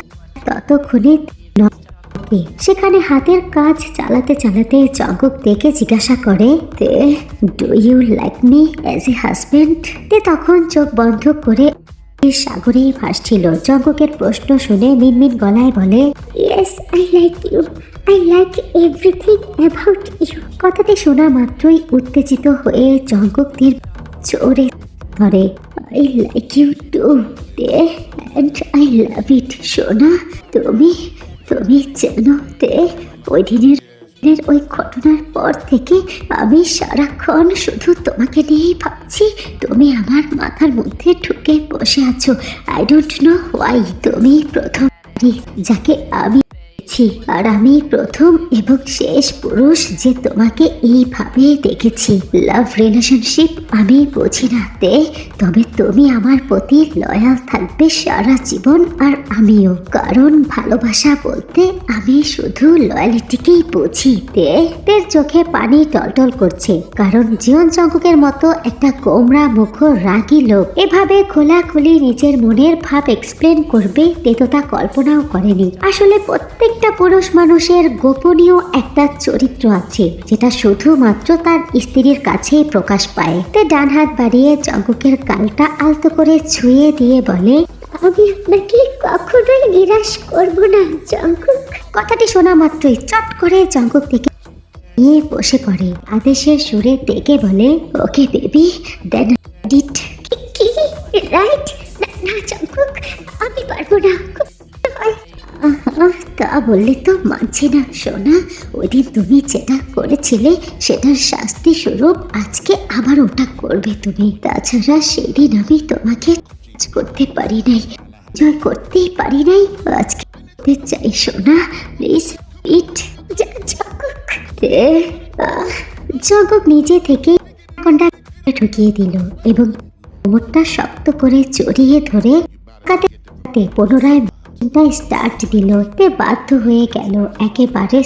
ততক্ষণে সেখানে হাতের কাজ চালাতে চালাতে জঙ্কুক তেকে জিজ্ঞাসা করে, Tae do you like me as a husband? Tae তখন চোখ বন্ধ করে সাগরেই ভাসছিল। জঙ্কুকের প্রশ্ন শুনে মিনমিন গলায় বলে, yes I like you, I like everything about you. কথাটি শোনা মাত্রই উত্তেজিত হয়ে জঙ্কুক তীর জোরে ধরে, I like you too Tae and I love it. সোনা, তুমি জানো তে, ওই দিনের ওই ঘটনার পর থেকে আমি সারাক্ষণ শুধু তোমাকে নিয়েই ভাবছি। তুমি আমার মাথার মধ্যে ঢুকে বসে আছো। I don't know why. তুমি প্রথম যাকে আমি আর আমি প্রথম এবং শেষ পুরুষ যে তোমাকে এইভাবে দেখেছি। লাভ রিলেশনশিপ আমি বুঝি না তে, তবে তুমি আমার প্রতি লয়াল থাকবে সারা জীবন, আর আমিও। কারণ ভালোবাসা বলতে আমি শুধু লয়ালিটিকেই বুঝি। তের চোখে পানি টলটল করছে, কারণ জীবন জঙ্কুকের মতো একটা গোমরা মুখ রাগী লোক এভাবে খোলাখুলি নিজের মনের ভাব এক্সপ্লেন করবে তে তো তা কল্পনাও করেনি। আসলে প্রত্যেকটা পুরুষ মানুষের গোপনীয় একটা চরিত্র আছে, যেটা শুধুমাত্র তার স্ত্রীর কাছেই প্রকাশ পায়। তে ডান হাত বাড়িয়ে জঙ্কুকের গালটা আলতো করে ছুঁয়ে দিয়ে বলে, আমি আপনাকে কখনোই নিরাশ করব না জঙ্কুক। কথাটি শোনা মাত্রই চট করে জঙ্কুক থেকে নিয়ে বসে পড়ে। আদেশের সুরে ডেকে বলে, ওকে বেবি, দেন ডিট। কি রাইট? না জঙ্কুক, আমি পারবো না। তা বললে তো মানছি না সোনা। ওই দিন তুমি যেটা করেছিলে সেটার শাস্তি স্বরূপ আজকে আবার ওটা করবে তুমি। তাছাড়া সেদিন আমি তোমাকে করতে পারি নাই, জয় করতেই পারি নাই। আজকে চাই সোনা, প্লিজ ইট। জঙ্কুক নিজে থেকে ঢুকিয়ে দিল এবং কোমরটা শক্ত করে জড়িয়ে ধরে কাতে পুনরায় স্টার্ট দিল। তে বাধ্য হয়ে গেল, একেবারে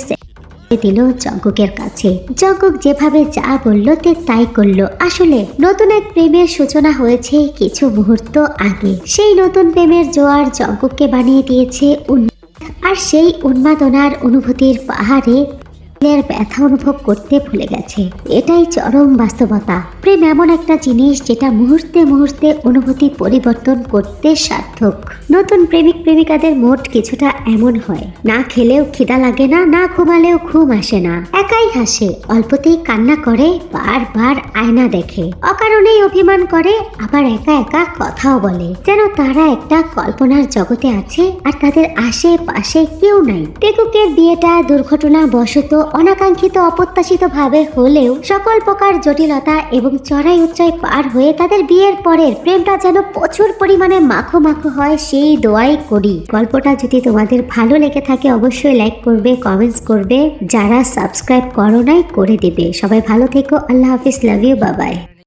দিল জঙ্কুকের কাছে। জঙ্কুক যেভাবে যা বলল তে তাই করলো। আসলে নতুন এক প্রেমের সূচনা হয়েছে কিছু মুহূর্ত আগে। সেই নতুন প্রেমের জোয়ার জঙ্কুককে বানিয়ে দিয়েছে আর সেই উন্মাদনার অনুভূতির পাহাড়ে ব্যথা অনুভব করতে ভুলে গেছে। এটাই চরম বাস্তবতা। প্রেম এমন একটা জিনিস যেটা মুহূর্তে মুহূর্তে অনুভূতি পরিবর্তন করতে সার্থক। নতুন প্রেমিক প্রেমিকাদের মোট কিছুটা এমন হয়, না খেলেও খিদা লাগে না, না ঘুমালেও ঘুম আসে না, একাই হাসে, অল্পতেই কান্না করে, বারবার আয়না দেখে, অকারণেই অভিমান করে, আবার একা একা কথাও বলে, যেন তারা একটা কল্পনার জগতে আছে আর তাদের আশেপাশে কেউ নাই। টেকুকের বিয়েটা দুর্ঘটনা বশত অনাকাঙ্ক্ষিত অপ্রত্যাশিত ভাবে হলেও সকল প্রকার জটিলতা এবং চড়াই উচ্চাই পার হয়ে তাদের বিয়ের পরের প্রেমটা যেন প্রচুর পরিমাণে মাখো মাখো হয়, সেই দোয়াই করি। গল্পটা যদি তোমাদের ভালো লেগে থাকে অবশ্যই লাইক করবে, কমেন্টস করবে, যারা সাবস্ক্রাইব করো নাই করে দেবে। সবাই ভালো থেকো, আল্লাহ হাফিজ, লাভ ইউ, বাই বাই।